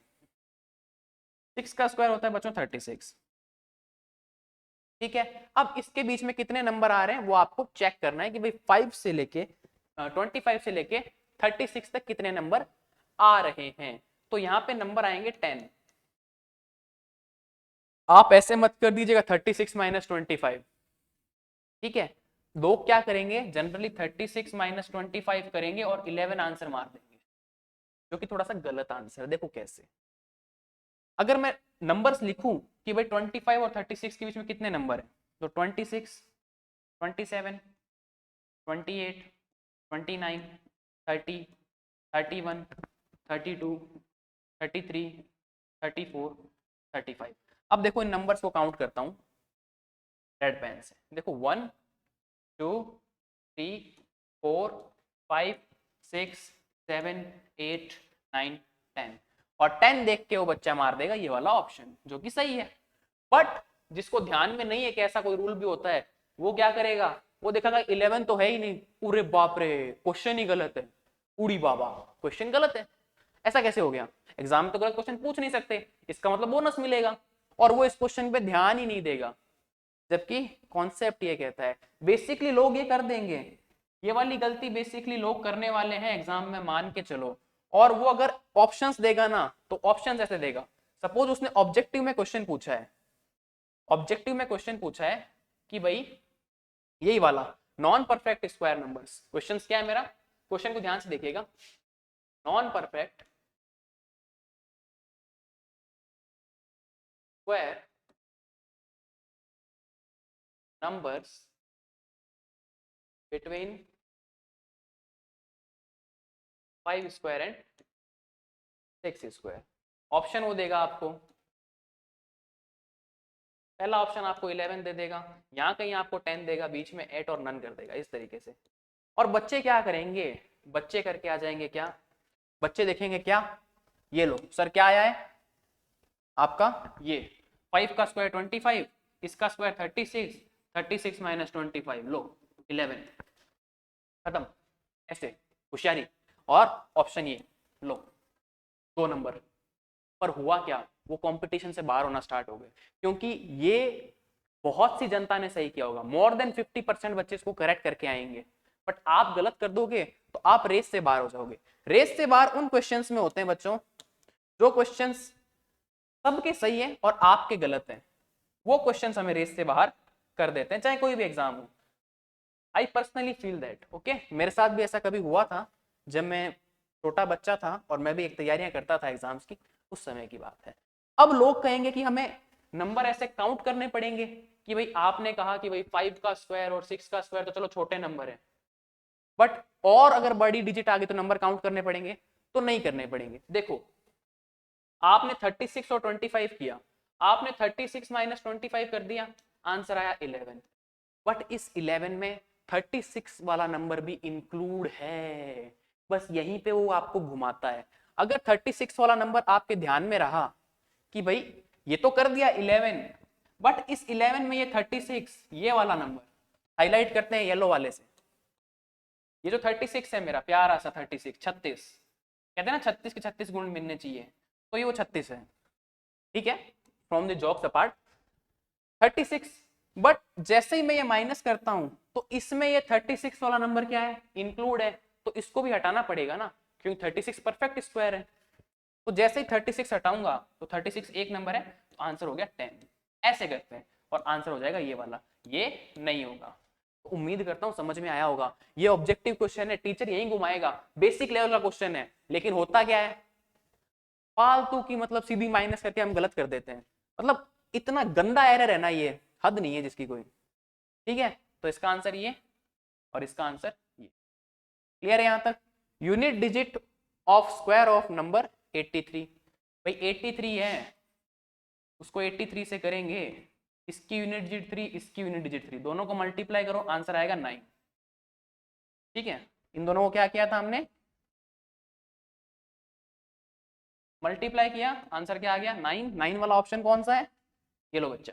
6 का स्क्वायर होता है बच्चों 36, ठीक है। अब इसके बीच में कितने नंबर आ रहे हैं वो आपको चेक करना है कि भाई 5 से लेके 25 से लेके 36 तक कितने नंबर आ रहे हैं। तो यहाँ पे नंबर आएंगे 10, आप ऐसे मत कर दीजिएगा 36 माइनस 25, ठीक है। लोग क्या करेंगे जनरली 36 माइनस 25 करेंगे और 11 आंसर मार देंगे, जो कि थोड़ा सा गलत आंसर है। देखो कैसे, अगर मैं नंबर्स लिखूं कि भाई 25 और 36 के बीच में कितने नंबर हैं, तो 26, 27, 28, 29, 30, 31, 32, 33, 34, 35। अब देखो इन नंबर्स को काउंट करता हूं रेड पेन से। देखो 1 2 3 4 5 6 7 8 9 10, और 10 देख के वो बच्चा मार देगा ये वाला ऑप्शन, जो कि सही है। बट जिसको ध्यान में नहीं है कि ऐसा कोई रूल भी होता है, वो क्या करेगा, वो देखेगा 11 तो है ही नहीं, पूरे बाप रे क्वेश्चन ही गलत है, उड़ी बाबा क्वेश्चन गलत है, ऐसा कैसे हो गया, एग्जाम में तो गलत क्वेश्चन पूछ नहीं सकते, इसका मतलब बोनस मिलेगा, और वो इस क्वेश्चन पे ध्यान ही नहीं देगा। जबकि कॉन्सेप्ट ये कहता है, बेसिकली लोग ये कर देंगे, ये वाली गलती बेसिकली लोग करने वाले हैं एग्जाम में, मान के चलो। और वो अगर ऑप्शंस देगा ना तो ऑप्शंस ऐसे देगा, सपोज उसने ऑब्जेक्टिव में क्वेश्चन पूछा है, ऑब्जेक्टिव में क्वेश्चन पूछा है कि भाई यही वाला non perfect square numbers, question क्या है मेरा, क्वेश्चन को ध्यान से देखिएगा, non perfect square numbers between 5 square and 6 square। Option वो देगा आपको, पहला ऑप्शन आपको 11 दे देगा, यहाँ कहीं आपको 10 देगा, बीच में 8 और नन कर देगा, इस तरीके से। और बच्चे क्या करेंगे, बच्चे करके आ जाएंगे क्या, बच्चे देखेंगे क्या, ये लो सर क्या आया है आपका, ये 5 का स्क्वायर 25, इसका स्क्वायर 36, 36 माइनस 25 लो 11, खत्म, ऐसे होशियारी। और ऑप्शन ये लो 2 नंबर। पर हुआ क्या, वो कंपटीशन से बाहर होना स्टार्ट हो गए, क्योंकि ये बहुत सी जनता ने सही किया होगा, मोर देन 50% बच्चे इसको करेक्ट करके आएंगे, बट आप गलत कर दोगे तो आप रेस से बाहर हो जाओगे। रेस से बाहर उन क्वेश्चंस में होते हैं बच्चों जो क्वेश्चंस सबके सही है और आपके गलत हैं, वो क्वेश्चंस हमें रेस से बाहर कर देते हैं, चाहे कोई भी एग्जाम हो। I personally feel that, okay. मेरे साथ भी ऐसा कभी हुआ था जब मैं छोटा बच्चा था और मैं भी एक तैयारियां करता था एग्जाम्स की, उस समय की बात है। अब लोग कहेंगे कि हमें नंबर ऐसे काउंट करने पड़ेंगे कि भाई आपने कहा कि भाई 5 का स्क्वायर और 6 का स्क्वायर तो चलो छोटे नंबर है, बट और अगर बड़ी डिजिट आ गई तो नंबर काउंट करने पड़ेंगे? तो नहीं करने पड़ेंगे। देखो आपने 36 और 25 किया, आपने 36 माइनस 25 कर दिया, आंसर आया 11। बट इस 11 में 36 वाला नंबर भी इंक्लूड है, बस यहीं पे वो आपको घुमाता है। अगर 36 वाला नंबर आपके ध्यान में रहा कि भाई ये तो कर दिया 11, बट इस 11 में ये 36 ये वाला नंबर हाईलाइट करते हैं येलो वाले से, ये जो 36 है मेरा प्यारा सा 36, 36 कहते हैं ना 36 के 36 गुण मिलने चाहिए, तो ये वो 36 है, ठीक है, from the jobs apart 36। But जैसे ही मैं ये माइनस करता हूं तो इसमें ये 36 वाला नंबर क्या है, इंक्लूड है, तो इसको भी हटाना पड़ेगा ना, क्योंकि 36 परफेक्ट स्क्वायर है। तो जैसे ही 36 हटाऊंगा तो 36 एक नंबर है, तो आंसर हो गया 10। ऐसे करते हैं और आंसर हो जाएगा ये वाला, ये नहीं होगा। तो उम्मीद करता हूं समझ में आया होगा। ये ऑब्जेक्टिव क्वेश्चन है, टीचर यही घुमाएगा, बेसिक लेवल का क्वेश्चन है, लेकिन होता क्या है फालतू की मतलब सीधी माइनस करके हम गलत कर देते हैं। मतलब इतना गंदा एरर है ना, ये हद नहीं है जिसकी कोई। ठीक है, तो इसका आंसर ये और इसका आंसर ये। क्लियर है यहां तक? Unit digit of square of number 83। भाई 83 है, उसको 83 से करेंगे, इसकी यूनिट डिजिट 3, इसकी यूनिट डिजिट 3, दोनों को मल्टीप्लाई करो, आंसर आएगा 9। ठीक है, इन दोनों को क्या किया था हमने, मल्टीप्लाई किया, आंसर क्या आ गया 9। 9 वाला ऑप्शन कौन सा है, ये लो बच्चा,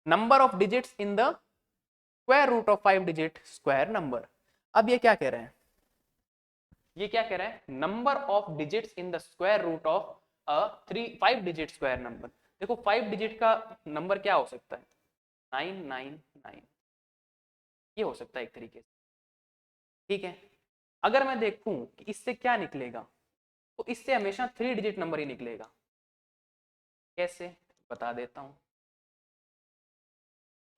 number of digits in the square root of 5 digit square number. अब ये क्या कह रहे हैं, ये क्या कह रहा है, number of digits in the square root of a 5 digit square number. देखो 5 डिजिट का नंबर क्या हो सकता है, 999, ये हो सकता है एक तरीके से। ठीक है, अगर मैं देखूं कि इससे क्या निकलेगा, तो इससे हमेशा 3 डिजिट नंबर ही निकलेगा। कैसे, बता देता हूं।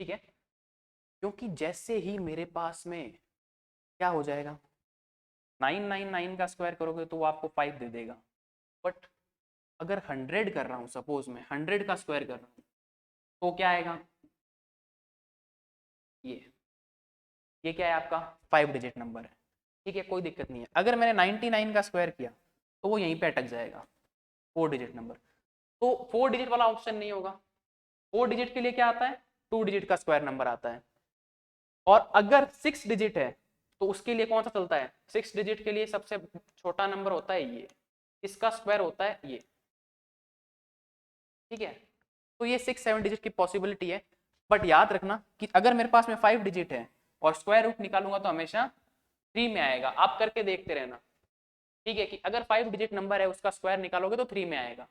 ठीक है, क्योंकि जैसे ही मेरे पास में क्या हो जाएगा, 999 का स्क्वायर करोगे तो वो आपको 5 दे देगा, बट अगर 100 कर रहा हूं, सपोज मैं 100 का स्क्वायर कर रहा हूं, तो क्या आएगा, ये क्या है आपका 5 डिजिट नंबर है। ठीक है, कोई दिक्कत नहीं है। अगर मैंने 99 का स्क्वायर किया तो वो यहीं पे अटक जाएगा, 4 डिजिट नंबर। तो 4 डिजिट वाला ऑप्शन नहीं होगा। 4 डिजिट के लिए क्या आता है, 2 डिजिट का स्क्वायर नंबर आता है। और अगर 6 डिजिट है तो उसके लिए कौन सा चलता है, 6 डिजिट के लिए सबसे छोटा नंबर होता है ये, इसका स्क्वायर होता है ये। ठीक है, तो ये 6-7 डिजिट की पॉसिबिलिटी है। बट याद रखना कि अगर मेरे पास में 5 डिजिट है और स्क्वायर रूट निकालूंगा तो हमेशा 3 में आएगा। आप करके देखते रहना। ठीक है, कि अगर 5 डिजिट नंबर है उसका स्क्वायर निकालोगे तो 3 में आएगा।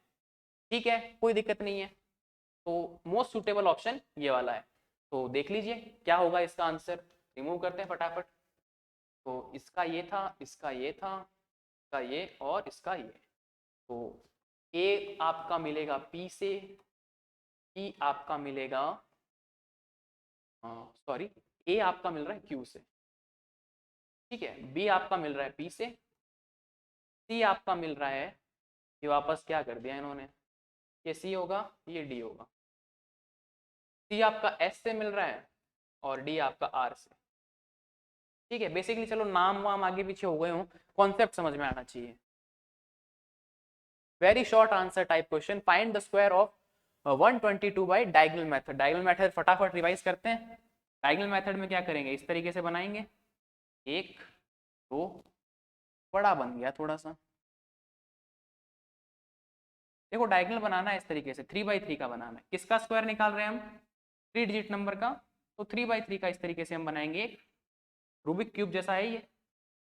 ठीक है, कोई दिक्कत नहीं है। तो मोस्ट सुटेबल ऑप्शन ये वाला है। तो देख लीजिए क्या होगा इसका आंसर, रिमूव करते हैं फटाफट। तो इसका ये था, इसका ये था, इसका ये और इसका ये। तो ए आपका मिलेगा पी से, ई आपका मिलेगा, सॉरी, ए आपका मिल रहा है क्यू से। ठीक है, बी आपका मिल रहा है पी से, सी आपका मिल रहा है, ये वापस क्या कर दिया इन्होंने, ये सी होगा, ये डी होगा। सी आपका एस से मिल रहा है और डी आपका आर से। ठीक है, बेसिकली चलो नाम वाम आगे पीछे हो गए हो, कॉन्सेप्ट समझ में आना चाहिए। Very short answer type question, find the square of 122 bye diagonal method. Diagonal method फटाफट रिवाइज करते हैं। डायगोनल मेथड में क्या करेंगे, इस तरीके से बनाएंगे, 1 2, बड़ा बन गया थोड़ा सा। देखो डायगोनल बनाना है इस तरीके से, 3/3 का बनाना है। किसका स्क्वायर निकाल रहे हैं हम, 3 डिजिट नंबर का, तो 3/3 का इस तरीके से हम बनाएंगे, एक रूबिक क्यूब जैसा है ये।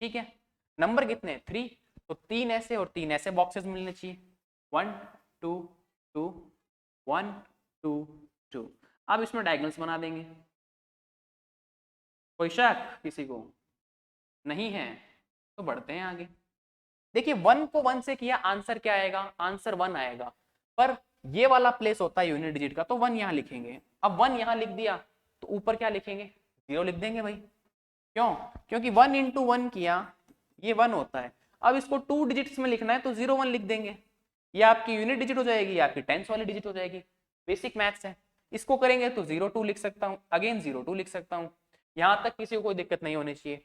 ठीक है, नंबर कितने 3, तो 3 ऐसे और 3 ऐसे बॉक्सेस मिलने चाहिए, 1 2 2 1 2 2। अब इसमें डायगोनल्स बना देंगे, कोई शक किसी को नहीं है? तो बढ़ते हैं आगे। देखिए 1 को 1 से किया, आंसर क्या आएगा? आंसर 1 आएगा, पर ये वाला प्लेस होता है यूनिट डिजिट का, तो 1 यहाँ लिखेंगे। अब 1 यहाँ लिख दिया तो ऊपर क्या लिखेंगे? 0 लिख देंगे भाई। क्यों? क्योंकि 1 इंटू 1 किया, ये 1 होता है। अब इसको 2 डिजिट्स में लिखना है तो 0 1 लिख देंगे। ये आपकी यूनिट डिजिट हो जाएगी, आपकी टेंस वाली डिजिट हो जाएगी। बेसिक मैथ्स है। इसको करेंगे तो 0 2 लिख सकता हूँ, अगेन 0 2 लिख सकता हूँ। यहाँ तक किसी को कोई दिक्कत नहीं होनी चाहिए।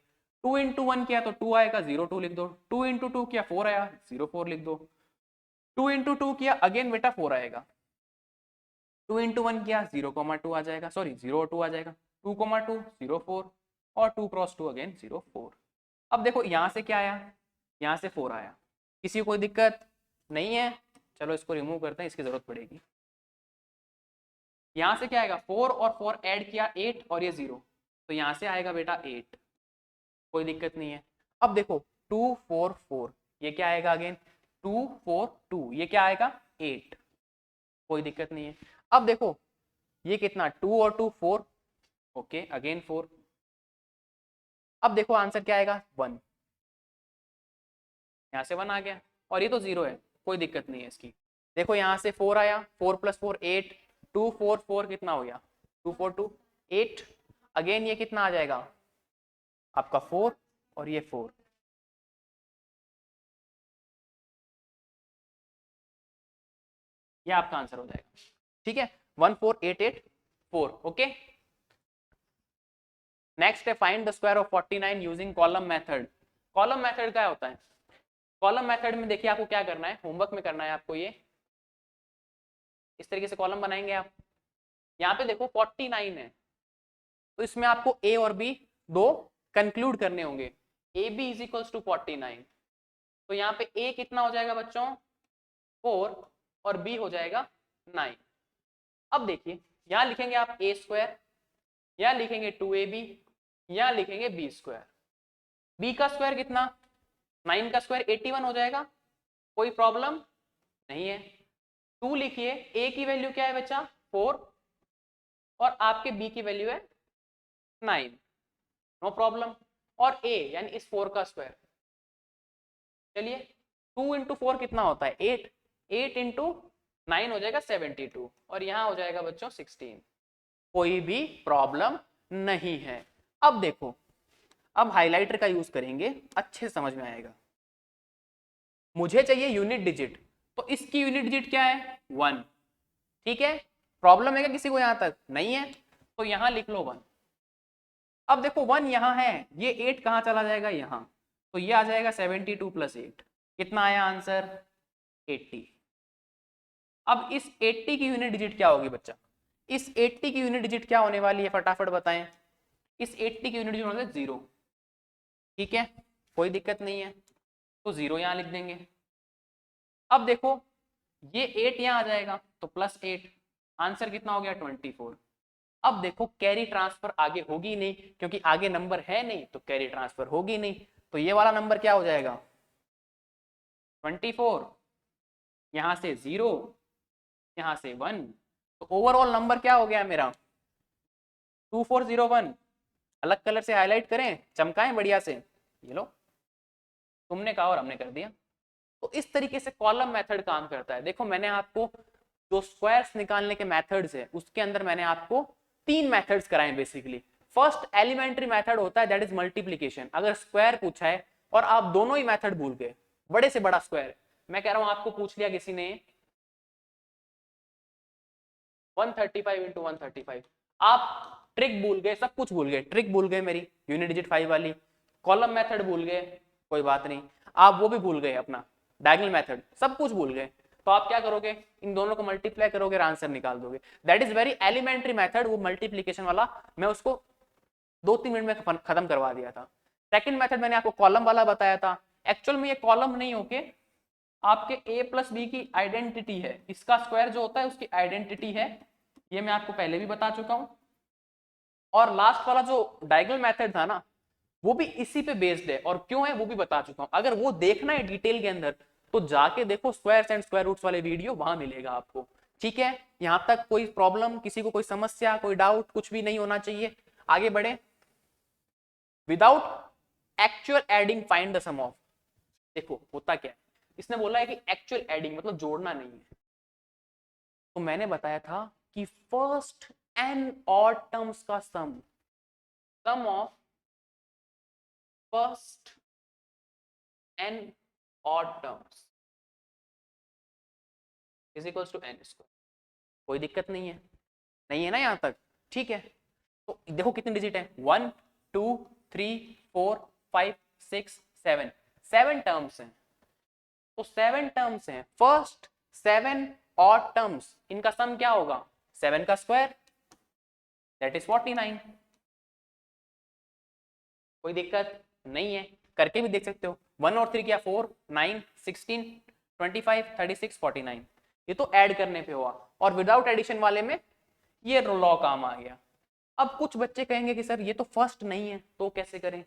2 इंटू 1 किया तो 2 आएगा, 0 2 लिख दो। 2 इंटू 2 किया 4 आया, 0 4 लिख दो। 2 इंटू 2 किया, अगेन बेटा 4 आएगा। 2 इंटू 1 किया 0,2 आ जाएगा, सॉरी 0 2 आ जाएगा। 2,2 0 4 और 2 क्रॉस 2 अगेन 0 4। अब देखो यहाँ से क्या आया? यहाँ से 4 आया। किसी को कोई दिक्कत नहीं है? चलो इसको रिमूव करते हैं, इसकी जरूरत पड़ेगी। यहाँ से क्या आएगा? 4 और 4 ऐड किया 8 और ये 0, तो यहाँ से आएगा बेटा 8। कोई दिक्कत नहीं है। अब देखो 2 4 4, ये क्या आएगा? अगेन 2 4 2, ये क्या आएगा? 8। कोई दिक्कत नहीं है। अब देखो ये कितना? 2 और 2 4, ओके अगेन 4। अब देखो आंसर क्या आएगा? 1। यहाँ से 1 आ गया और ये तो 0 है, कोई दिक्कत नहीं है इसकी। देखो यहाँ से 4 आया, 4 + 4 8, 2 4 4 कितना हो गया? 2 4 2 8। अगेन ये कितना आ जाएगा आपका? 4 और ये 4। ये आपका आंसर हो जाएगा। ठीक है, 1 4 8 8 4। ओके, नेक्स्ट है find the square of 49 using column method. Column method क्या होता है? कॉलम मेथड में देखिए आपको क्या करना है, होमवर्क में करना है आपको। ये इस तरीके से कॉलम बनाएंगे आप। यहाँ पे देखो 49 है, तो इसमें आपको ए और बी दो कंक्लूड करने होंगे। A B is equals to 49, तो यहाँ पे ए कितना हो जाएगा बच्चों? 4 और बी हो जाएगा 9। अब देखिए यहाँ लिखेंगे आप ए स्क्वायर, यहाँ लिखेंगे 2ab, यहाँ लिखेंगे बी स्क्वायर। बी का स्क्वायर कितना? 9 का स्क्वायर 81 हो जाएगा, कोई प्रॉब्लम नहीं है। 2 लिखिए, ए की वैल्यू क्या है बच्चा? 4 और आपके बी की वैल्यू है 9, नो प्रॉब्लम। और ए यानी इस 4 का स्क्वायर, चलिए 2 इंटू 4 कितना होता है? 8, 8 इंटू 9 हो जाएगा 72 और यहाँ हो जाएगा बच्चों 16। कोई भी प्रॉब्लम नहीं है। अब देखो, अब हाइलाइटर का यूज करेंगे, अच्छे समझ में आएगा। मुझे चाहिए यूनिट डिजिट, तो इसकी यूनिट डिजिट क्या है? 1। ठीक है, प्रॉब्लम है क्या किसी को? यहां तक नहीं है, तो यहां लिख लो 1। अब देखो 1 यहां है, ये 8 कहां चला जाएगा? यहां, तो ये आ जाएगा 72 + 8। कितना आया आंसर? 80। अब इस 80 की यूनिट डिजिट क्या होगी बच्चा? इस 80 की यूनिट डिजिट क्या होने वाली है, फटाफट बताएं। इस 80 की यूनिट डिजिट होने 0। ठीक है, कोई दिक्कत नहीं है, तो 0 यहां लिख देंगे। अब देखो ये 8 यहां आ जाएगा तो +8, आंसर कितना हो गया? 24। अब देखो कैरी ट्रांसफर आगे होगी नहीं, क्योंकि आगे नंबर है नहीं, तो कैरी ट्रांसफर होगी नहीं, तो ये वाला नंबर क्या हो जाएगा? 24, यहां से 0, यहां से 1, तो ओवरऑल नंबर क्या हो गया मेरा? 2401। अलग कलर से हाईलाइट करें, चमकाएं बढ़िया से, ये लो, तुमने कहा और हमने कर दिया। तो इस तरीके से कॉलम मेथड काम करता है। देखो मैंने आपको जो स्क्वायर्स निकालने के मेथड्स है, उसके अंदर मैंने आपको 3 मेथड्स कराए बेसिकली। फर्स्ट एलिमेंट्री मेथड होता है दैट इज मल्टीप्लीकेशन। अगर स्क्वायर पूछा है और आप दोनों ही मेथड भूल गए, बड़े से बड़ा स्क्वायर, मैं कह रहा हूं आपको पूछ लिया किसी ने 135 × 135, आप ट्रिक भूल गए, सब कुछ भूल गए, ट्रिक भूल गए मेरी यूनिट डिजिट 5 वाली, कॉलम मेथड भूल गए, कोई बात नहीं, आप वो भी भूल गए, अपना डायगोनल मेथड, सब कुछ भूल गए, तो आप क्या करोगे? इन दोनों को मल्टीप्लाई करोगे और आंसर निकाल दोगे। That is very elementary method. वो मल्टीप्लीकेशन वाला मैं उसको 2-3 मिनट में खत्म करवा दिया था। सेकंड मेथड मैंने आपको कॉलम वाला बताया था। एक्चुअल में ये कॉलम नहीं होके आपके a + b की आइडेंटिटी है, इसका स्क्वायर जो होता है उसकी आइडेंटिटी है, ये मैं आपको पहले भी बता चुका हूं। और लास्ट वाला जो डायगोनल मेथड था ना, वो भी इसी पे बेस्ड है, और क्यों है वो भी बता चुका हूं। अगर वो देखना है डिटेल के अंदर तो जाके देखो स्क्वायर्स एंड स्क्वायर रूट्स वाले वीडियो, वहां मिलेगा आपको। ठीक है, यहां तक कोई प्रॉब्लम, किसी को कोई समस्या, कोई डाउट, कुछ भी नहीं होना चाहिए। आगे बढ़े। Without actual adding find the sum of. देखो होता क्या है, इसने बोला है कि एक्चुअल एडिंग मतलब जोड़ना नहीं है। तो मैंने बताया था कि फर्स्ट एन ऑड टर्म्स का sum of first N odd terms is equals to N square. कोई दिक्कत नहीं है, नहीं है ना यहां तक? ठीक है, तो देखो कितनी डिजिट है, 1 2 3 4 5 6 7, 7 टर्म्स हैं। तो 7 टर्म्स हैं, फर्स्ट 7 ऑड टर्म्स, इनका सम क्या होगा, 7 का स्क्वायर, दैट इज 49। कोई दिक्कत नहीं है, करके भी देख सकते हो। 1 और 3 क्या, 4 9 16 25 36 49, ये तो ऐड करने पे हुआ। और विदाउट एडिशन वाले में ये लॉ काम आ गया। अब कुछ बच्चे कहेंगे कि सर ये तो फर्स्ट नहीं है तो कैसे करें?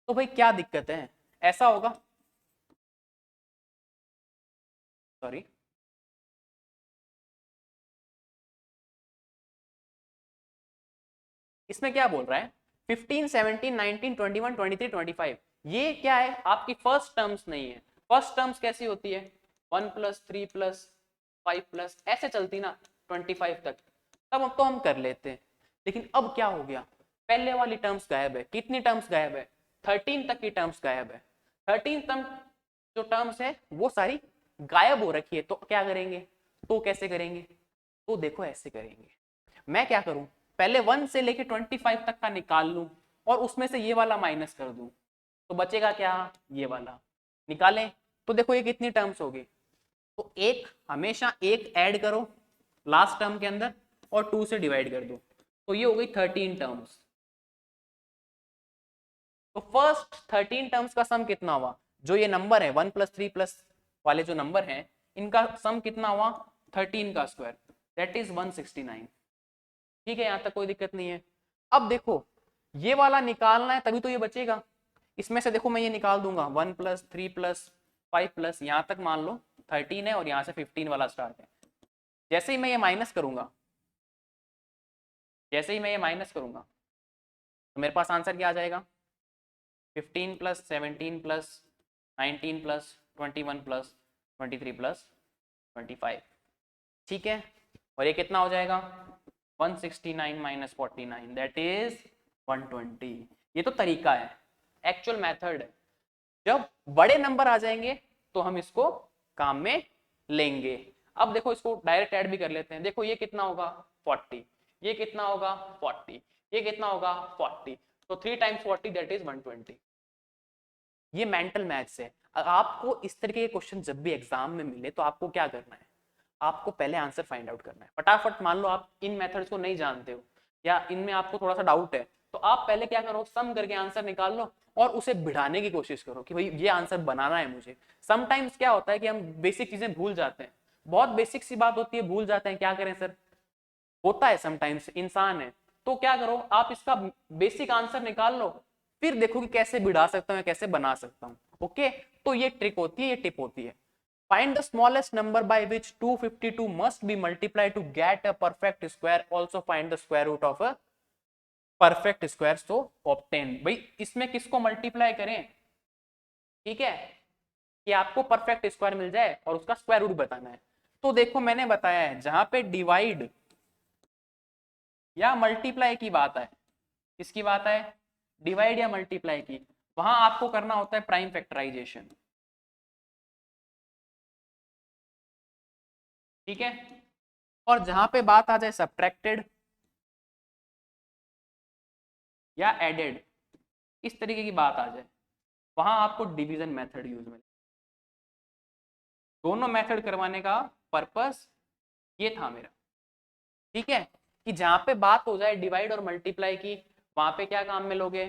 तो भाई क्या दिक्कत है, ऐसा होगा, सॉरी इसमें क्या बोल रहा है, 15 17 19 21 23 25, ये क्या है, आपकी फर्स्ट टर्म्स नहीं है। फर्स्ट टर्म्स कैसी होती है, 1 प्लस 3 प्लस 5 प्लस ऐसे चलती ना 25 तक, तब तो हम कर लेते हैं। लेकिन अब क्या हो गया, पहले वाली टर्म्स गायब है। कितनी टर्म्स गायब है, 13 तक की टर्म्स गायब है। 13 तक जो टर्म्स है वो सारी गायब हो रखी है। तो क्या करेंगे, तो कैसे करेंगे, तो देखो ऐसे करेंगे, मैं क्या करूं, पहले 1 से लेके 25 तक का निकाल लूं और उसमें से ये वाला माइनस कर दूं, तो बचेगा क्या, ये वाला निकालें। तो देखो ये कितनी टर्म्स होगी, तो एक हमेशा एक ऐड करो लास्ट टर्म के अंदर और 2 से डिवाइड कर दो, तो ये हो गई 13 टर्म्स। तो फर्स्ट 13 टर्म्स का सम कितना हुआ, जो ये नंबर है 1 प्लस 3 प्लस वाले जो नंबर हैं, इनका सम कितना हुआ, 13 का स्क्वायर, दैट इज 169। ठीक है, यहां तक कोई दिक्कत नहीं है। अब देखो ये वाला निकालना है तभी तो ये बचेगा। इसमें से देखो मैं ये निकाल दूंगा, 1 प्लस 3 प्लस 5 प्लस यहां तक मान लो 13 है और यहां से 15 वाला स्टार्ट है। जैसे ही मैं ये माइनस करूंगा, जैसे ही मैं ये माइनस करूंगा तो मेरे पास आंसर क्या आ जाएगा, 15 plus 17 plus 19 plus 21 plus 23 plus 25। ठीक है, और ये कितना हो जाएगा, 169 माइनस 49, दैट इज 120। ये तो तरीका है, एक्चुअल मेथड है। जब बड़े नंबर आ जाएंगे तो हम इसको काम में लेंगे। अब देखो इसको डायरेक्ट ऐड भी कर लेते हैं। देखो ये कितना होगा 40, ये कितना होगा 40, ये कितना होगा 40, तो 3 टाइम्स 40 दैट इज 120। ये मेंटल मैथ्स है। आपको इस तरीके के क्वेश्चन जब भी एग्जाम में मिले तो आपको क्या करना है, आपको पहले आंसर फाइंड आउट करना है फटाफट। मान लो आप इन मेथड्स को नहीं जानते हो या इनमें आपको थोड़ा सा डाउट है, तो आप पहले क्या करो, सम करके आंसर निकाल लो और उसे बढ़ाने की कोशिश करो कि भाई ये आंसर बनाना है मुझे। समटाइम्स क्या होता है कि हम बेसिक चीजें भूल जाते हैं, बहुत बेसिक सी बात होती है, भूल जाते हैं, क्या करें सर, होता है समटाइम्स, इंसान है। तो क्या करो, आप इसका बेसिक आंसर निकाल लो, फिर देखो कि कैसे बढ़ा सकता हूँ, कैसे बना सकता हूँ। ओके, तो ये ट्रिक होती है, ये टिप होती है। Find the smallest number by which 252 must be multiplied to get a perfect square. Also find the square root of a perfect square. So obtain. भाई इसमें किसको मल्टीप्लाई करें, ठीक है, कि आपको परफेक्ट स्क्वायर मिल जाए और उसका स्क्वायर रूट बताना है। तो देखो मैंने बताया है, जहां पे डिवाइड या मल्टीप्लाई की बात है, किसकी बात है, डिवाइड या मल्टीप्लाई की, वहां आपको करना होता है प्राइम फैक्टराइजेशन। ठीक है, और जहां पे बात आ जाए सब्ट्रैक्टेड या एडेड, इस तरीके की बात आ जाए, वहां आपको डिवीजन मेथड यूज में। दोनों मेथड करवाने का पर्पस ये था मेरा। ठीक है, कि जहां पे बात हो जाए डिवाइड और मल्टीप्लाई की, वहां पे क्या काम में लोगे,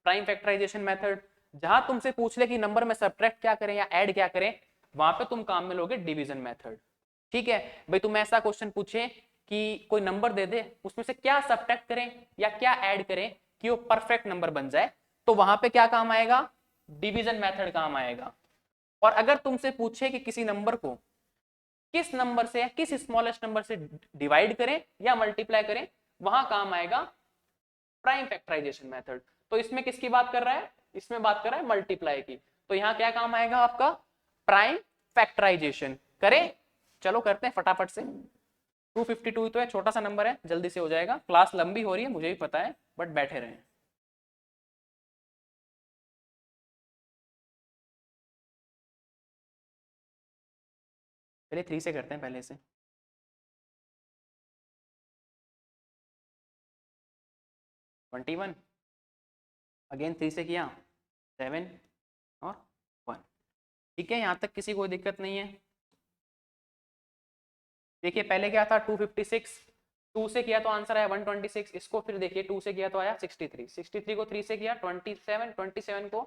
प्राइम फैक्टराइजेशन मेथड। जहां तुमसे पूछ ले कि नंबर में सब्ट्रैक्ट क्या करें या ऐड क्या करें, वहां पे तुम काम में लोगे डिवीजन मेथड। ठीक है भाई, तुम ऐसा क्वेश्चन पूछे कि कोई नंबर दे दे, उसमें से क्या सब्ट्रैक्ट करें या क्या ऐड करें कि वो परफेक्ट नंबर बन जाए, तो वहां पे क्या काम आएगा, डिवीजन मेथड काम आएगा। और अगर तुमसे पूछे कि किसी नंबर को किस नंबर से या किस स्मॉलेस्ट नंबर से डिवाइड करें या मल्टीप्लाई करें, वहां काम आएगा प्राइम फैक्टराइजेशन मेथड। तो इसमें किसकी बात कर रहा है, इसमें बात कर रहा है मल्टीप्लाई की। तो यहाँ क्या काम आएगा आपका, प्राइम फैक्टराइजेशन। करें, चलो करते हैं फटाफट से। 252 तो है, छोटा सा नंबर है, जल्दी से हो जाएगा। क्लास लंबी हो रही है मुझे भी पता है, बट बैठे रहें। चलिए 3 से करते हैं पहले से। 21 अगेन 3 से किया, 7 और 1। ठीक है, यहाँ तक किसी को दिक्कत नहीं है। देखिए पहले क्या था 256, 2 से किया तो आंसर आया 126। इसको फिर देखिए 2 से किया तो आया 63, 63 को 3 से किया 27, 27 को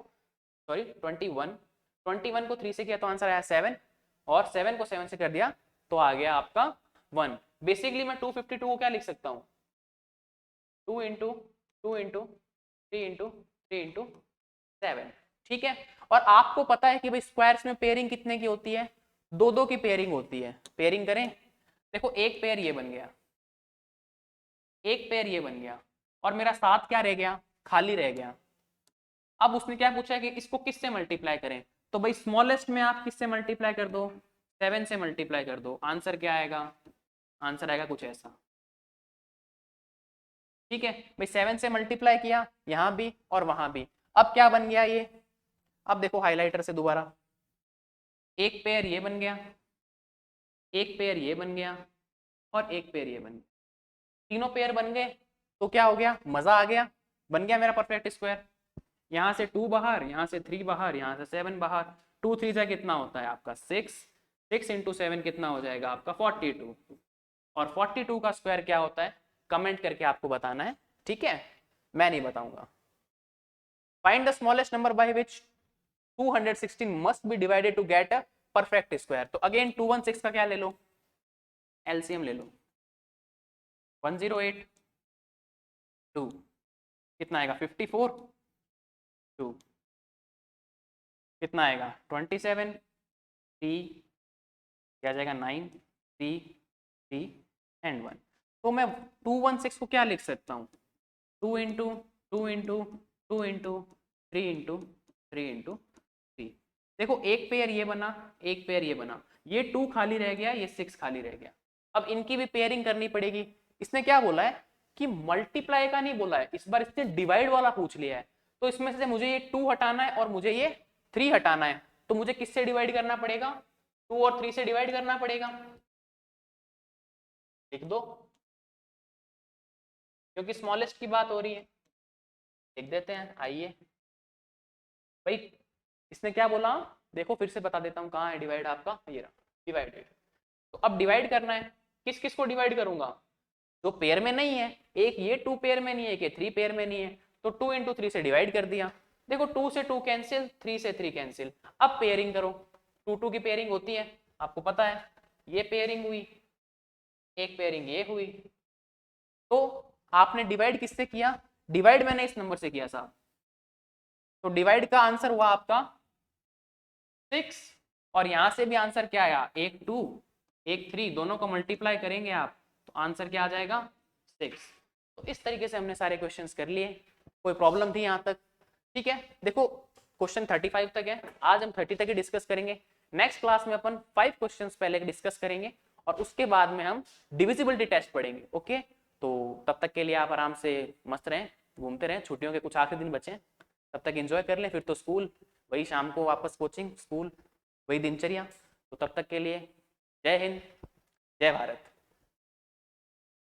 सॉरी 21, 21 को 3 से किया तो आंसर आया 7, और 7 को 7 से कर दिया तो आ गया आपका 1। बेसिकली मैं 252 को क्या लिख सकता हूँ, 2 इंटू 2 इंटू 3 इंटू 3 इंटू 7। ठीक है, और आपको पता है कि भाई स्क्वायर्स में पेयरिंग कितने की होती है, 2-2 की पेयरिंग होती है। पेयरिंग करें, देखो एक पेयर ये बन गया, एक पेयर ये बन गया, और मेरा 7 क्या रह गया, खाली रह गया। अब उसने क्या पूछा है कि इसको किससे मल्टीप्लाई करें, तो भाई स्मॉलेस्ट में आप किससे मल्टीप्लाई कर दो, 7 से मल्टीप्लाई कर दो। आंसर क्या आएगा, आंसर आएगा कुछ ऐसा। ठीक है भाई, 7 से मल्टीप्लाई किया यहां भी और वहां भी। अब क्या बन गया ये, अब देखो हाइलाइटर से दोबारा, एक पेयर ये बन गया, एक पेयर ये बन गया, और एक पेयर ये बन गया। तीनों पेयर बन गए तो क्या हो गया, मजा आ गया, बन गया मेरा परफेक्ट स्क्वायर। यहाँ से 2 बाहर, यहाँ से 3 बाहर, यहाँ से 7 बाहर। 2 3 जा कितना होता है आपका 6, 6 इंटू 7 कितना हो जाएगा आपका 42। और 42 का स्क्वायर क्या होता है, कमेंट करके आपको बताना है। ठीक है, मैं नहीं बताऊंगा। Find the smallest number by which 216 must be divided to get a perfect square. तो अगेन 216 का क्या ले लो, एलसीएम ले लो। 108 2 कितना आएगा 54, 2 कितना आएगा 27, 3 क्या जाएगा 9, 3 3 एंड 1। तो मैं 216 को क्या लिख सकता हूँ, 2 into 2 into 2 into 3 into 3 into 3। देखो एक पेयर ये बना, एक पेयर ये बना, ये 2 खाली रह गया, ये 6 खाली रह गया। अब इनकी भी पेयरिंग करनी पड़ेगी। इसने क्या बोला है कि मल्टीप्लाई का नहीं बोला है, इस बार इसने डिवाइड वाला पूछ लिया है। तो इसमें से मुझे ये 2 हटाना है और मुझे ये 3 हटाना है। तो मुझे किससे डिवाइड करना पड़ेगा, 2 और 3 से डिवाइड करना पड़ेगा। लिख दो, क्योंकि स्मॉलेस्ट की बात हो रही है। लिख देते हैं, आइए भाई, इसने क्या बोला, देखो फिर से बता देता हूँ कहाँ है डिवाइड आपका, ये रहा डिवाइडेड। तो अब डिवाइड करना है, किस किस को डिवाइड करूंगा, जो पेयर में नहीं है। एक ये 2 पेयर में नहीं है, एक ये 3 पेयर में नहीं है, तो 2 इंटू 3 से डिवाइड कर दिया। देखो 2 से 2 कैंसिल, 3 से 3 कैंसिल। अब पेयरिंग करो, 2 2 की पेयरिंग होती है, आपको पता है। ये पेयरिंग हुई, एक पेयरिंग ये हुई। तो आपने डिवाइड किससे किया, डिवाइड मैंने इस नंबर से किया साहब। तो डिवाइड का आंसर हुआ आपका 6, और यहां से भी आंसर क्या आया, एक 2 एक 3, दोनों को मल्टीप्लाई करेंगे आप तो आंसर क्या आ जाएगा 6। तो इस तरीके से हमने सारे क्वेश्चंस कर लिए। कोई प्रॉब्लम थी यहाँ तक, ठीक है। देखो क्वेश्चन 35 तक है, आज हम 30 तक ही डिस्कस करेंगे। नेक्स्ट क्लास में अपन 5 क्वेश्चंस पहले डिस्कस करेंगे और उसके बाद में हम डिविजिबिलिटी टेस्ट पढ़ेंगे। ओके, तो तब तक के लिए आप आराम से मस्त रहें, घूमते रहें। छुट्टियों के कुछ आखिरी दिन बचे हैं, तब तक एंजॉय कर लें। फिर तो स्कूल, वही शाम को वापस कोचिंग, स्कूल, वही दिनचर्या। तो तब तक के लिए जय हिंद, जय भारत।